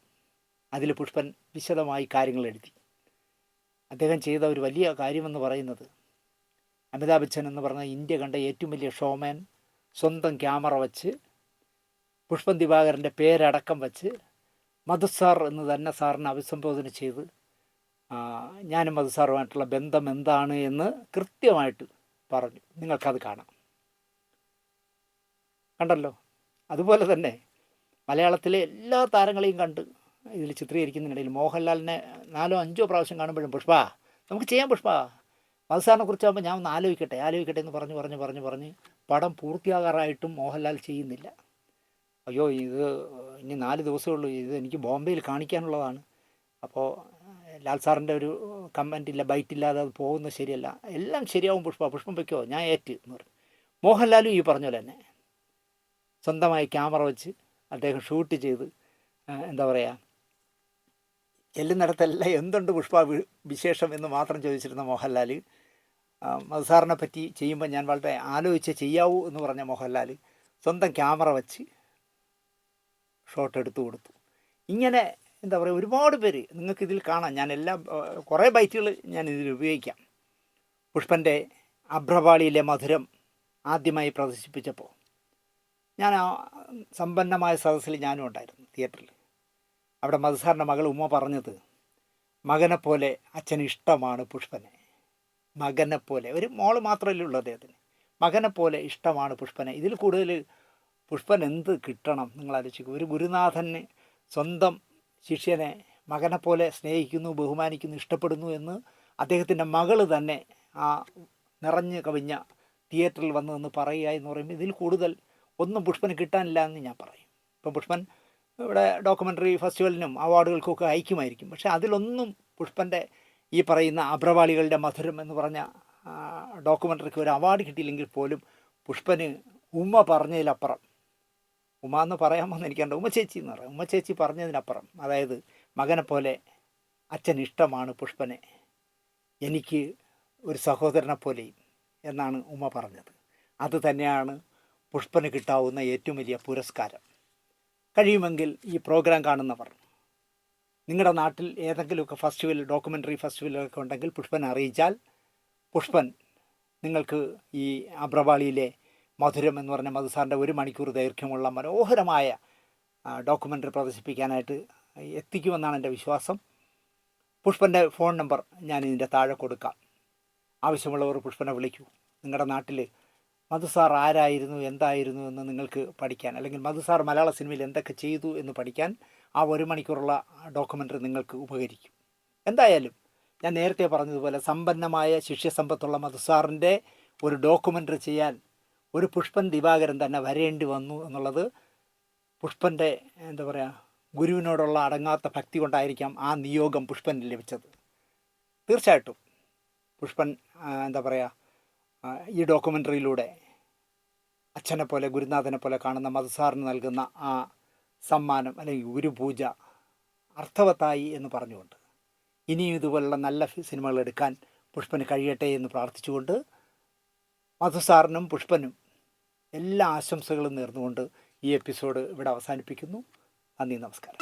അതിൽ പുഷ്പൻ വിശദമായി കാര്യങ്ങൾ എഴുതി. അദ്ദേഹം ചെയ്ത ഒരു വലിയ കാര്യമെന്ന് പറയുന്നത്, അമിതാഭ് ബച്ചൻ എന്ന് പറഞ്ഞ ഇന്ത്യ കണ്ട ഏറ്റവും വലിയ ഷോമാൻ സ്വന്തം ക്യാമറ വച്ച് പുഷ്പൻ ദിവാകരൻ്റെ പേരടക്കം വച്ച് മധു സാർ എന്ന് തന്നെ സാറിനെ അഭിസംബോധന ചെയ്ത് ഞാനും മധു സാറുമായിട്ടുള്ള ബന്ധം എന്താണ് എന്ന് കൃത്യമായിട്ട് പറഞ്ഞു. നിങ്ങൾക്കത് കാണാം. കണ്ടല്ലോ. അതുപോലെ തന്നെ മലയാളത്തിലെ എല്ലാ താരങ്ങളെയും കണ്ട് ഇതിൽ ചിത്രീകരിക്കുന്നതിനിടയിൽ മോഹൻലാലിനെ 4-5 പ്രാവശ്യം കാണുമ്പോഴും പുഷ്പ നമുക്ക് ചെയ്യാം, പുഷ്പ മധു സാറിനെ കുറിച്ചാകുമ്പോൾ ഞാൻ ഒന്ന് ആലോചിക്കട്ടെ എന്ന് പറഞ്ഞ് പടം പൂർത്തിയാകാറായിട്ടും മോഹൻലാൽ ചെയ്യുന്നില്ല. അയ്യോ ഇത് ഇനി 4 ദിവസമേ ഉള്ളൂ, ഇത് എനിക്ക് ബോംബെയിൽ കാണിക്കാനുള്ളതാണ്. അപ്പോൾ ലാൽ സാറിൻ്റെ ഒരു കമൻ്റ് ഇല്ല, ബൈറ്റില്ലാതെ അത് പോകുന്നത് ശരിയല്ല, എല്ലാം ശരിയാവും പുഷ്പം വയ്ക്കോ, ഞാൻ എന്ന് പറഞ്ഞു. മോഹൻലാലും ഈ പറഞ്ഞ പോലെ തന്നെ സ്വന്തമായി ക്യാമറ വെച്ച് അദ്ദേഹം ഷൂട്ട് ചെയ്ത് എന്താ പറയുക, ചെല്ലുന്നിടത്തെല്ലാം എന്തുണ്ട് പുഷ്പ വിശേഷം എന്ന് മാത്രം ചോദിച്ചിരുന്ന മോഹൻലാൽ മധു സാറിനെ പറ്റി ചെയ്യുമ്പോൾ ഞാൻ വളരെ ആലോചിച്ച് ചെയ്യാവൂ എന്ന് പറഞ്ഞ മോഹൻലാൽ സ്വന്തം ക്യാമറ വെച്ച് ഷോട്ട് എടുത്തു കൊടുത്തു. ഇങ്ങനെ എന്താ പറയുക, ഒരുപാട് പേര് നിങ്ങൾക്കിതിൽ കാണാം. ഞാൻ എല്ലാം കുറേ ബൈറ്റുകൾ ഞാൻ ഇതിൽ ഉപയോഗിക്കാം. പുഷ്പൻ്റെ അഭ്രപാളിയിലെ മധുരം ആദ്യമായി പ്രദർശിപ്പിച്ചപ്പോൾ ഞാൻ ആ സമ്പന്നമായ സദസ്സിൽ ഞാനും ഉണ്ടായിരുന്നു തിയേറ്ററിൽ. അവിടെ മധു സാറിൻ്റെ മകൾ ഉമ്മ പറഞ്ഞത്, മകനെപ്പോലെ അച്ഛന് ഇഷ്ടമാണ് പുഷ്പനെ, മകനെപ്പോലെ. ഒരു മോള് മാത്രമല്ലേ ഉള്ളൂ അദ്ദേഹത്തിന്, മകനെപ്പോലെ ഇഷ്ടമാണ് പുഷ്പനെ. ഇതിൽ കൂടുതൽ പുഷ്പൻ എന്ത് കിട്ടണം നിങ്ങൾ ആലോചിക്കും. ഒരു ഗുരുനാഥന് സ്വന്തം ശിഷ്യനെ മകനെപ്പോലെ സ്നേഹിക്കുന്നു, ബഹുമാനിക്കുന്നു, ഇഷ്ടപ്പെടുന്നു എന്ന് അദ്ദേഹത്തിൻ്റെ മകൾ തന്നെ ആ നിറഞ്ഞു കവിഞ്ഞ തിയേറ്ററിൽ വന്ന് പറയുക എന്ന് പറയുമ്പോൾ ഇതിൽ കൂടുതൽ ഒന്നും പുഷ്പന് കിട്ടാനില്ല എന്ന് ഞാൻ പറയും. ഇപ്പം പുഷ്പൻ ഇവിടെ ഡോക്യുമെൻ്ററി ഫെസ്റ്റിവലിനും അവാർഡുകൾക്കൊക്കെ അയക്കുമായിരിക്കും, പക്ഷേ അതിലൊന്നും പുഷ്പൻ്റെ ഈ പറയുന്ന അഭ്രപാളികളുടെ മധുരം എന്ന് പറഞ്ഞ ഡോക്യുമെൻ്ററിക്ക് ഒരു അവാർഡ് കിട്ടിയില്ലെങ്കിൽ പോലും പുഷ്പന് ഉമ്മ പറഞ്ഞതിലപ്പുറം, ഉമ്മ എന്ന് പറയാമെന്ന് എനിക്കുണ്ട്, ഉമ്മ ചേച്ചി എന്ന് പറയാം, ഉമ്മ ചേച്ചി പറഞ്ഞതിനപ്പുറം, അതായത് മകനെപ്പോലെ അച്ഛൻ ഇഷ്ടമാണ് പുഷ്പനെ, എനിക്ക് ഒരു സഹോദരനെ പോലെയും എന്നാണ് ഉമ്മ പറഞ്ഞത്. അത് തന്നെയാണ് പുഷ്പന് കിട്ടാവുന്ന ഏറ്റവും വലിയ പുരസ്കാരം. കഴിയുമെങ്കിൽ ഈ പ്രോഗ്രാം കാണുന്നവർ നിങ്ങളുടെ നാട്ടിൽ ഏതെങ്കിലുമൊക്കെ ഫെസ്റ്റിവൽ, ഡോക്യുമെൻ്ററി ഫെസ്റ്റിവലൊക്കെ ഉണ്ടെങ്കിൽ പുഷ്പനെ അറിയിച്ചാൽ പുഷ്പൻ നിങ്ങൾക്ക് ഈ അബ്രപാളിയിലെ മധുരം എന്ന് പറഞ്ഞ മധുസാറിൻ്റെ 1 മണിക്കൂർ ദൈർഘ്യമുള്ള മനോഹരമായ ഡോക്യുമെൻ്ററി പ്രദർശിപ്പിക്കാനായിട്ട് എത്തിക്കുമെന്നാണ് എൻ്റെ വിശ്വാസം. പുഷ്പൻ്റെ ഫോൺ നമ്പർ ഞാൻ ഇതിൻ്റെ താഴെ കൊടുക്കാം. ആവശ്യമുള്ളവർ പുഷ്പനെ വിളിക്കൂ. നിങ്ങളുടെ നാട്ടിൽ മധുസാർ ആരായിരുന്നു, എന്തായിരുന്നു എന്ന് നിങ്ങൾക്ക് പഠിക്കാൻ, അല്ലെങ്കിൽ മധുസാർ മലയാള സിനിമയിൽ എന്തൊക്കെ ചെയ്തു എന്ന് പഠിക്കാൻ ആ 1 മണിക്കൂറുള്ള ഡോക്യുമെൻ്ററി നിങ്ങൾക്ക് ഉപകരിക്കും. എന്തായാലും ഞാൻ നേരത്തെ പറഞ്ഞതുപോലെ സമ്പന്നമായ ശിഷ്യസമ്പത്തുള്ള മധുസാറിൻ്റെ ഒരു ഡോക്യുമെൻ്ററി ചെയ്യാൻ ഒരു പുഷ്പൻ ദിവാകരൻ തന്നെ വരേണ്ടി വന്നു എന്നുള്ളത് പുഷ്പൻ്റെ എന്താ പറയുക, ഗുരുവിനോടുള്ള അടങ്ങാത്ത ഭക്തി കൊണ്ടായിരിക്കാം ആ നിയോഗം പുഷ്പന് ലഭിച്ചത്. തീർച്ചയായിട്ടും പുഷ്പൻ എന്താ പറയുക, ഈ ഡോക്യുമെൻ്ററിയിലൂടെ അച്ഛനെ പോലെ ഗുരുനാഥനെ പോലെ കാണുന്ന മധുസാറിന് നൽകുന്ന ആ സമ്മാനം അല്ലെങ്കിൽ ഗുരുപൂജ അർത്ഥവത്തായി എന്ന് പറഞ്ഞുകൊണ്ട് ഇനിയും ഇതുപോലുള്ള നല്ല സിനിമകൾ എടുക്കാൻ പുഷ്പന് കഴിയട്ടെ എന്ന് പ്രാർത്ഥിച്ചുകൊണ്ട് മധുസാറിനും പുഷ്പനും എല്ലാ ആശംസകളും നേർന്നുകൊണ്ട് ഈ എപ്പിസോഡ് ഇവിടെ അവസാനിപ്പിക്കുന്നു. നന്ദി, നമസ്കാരം.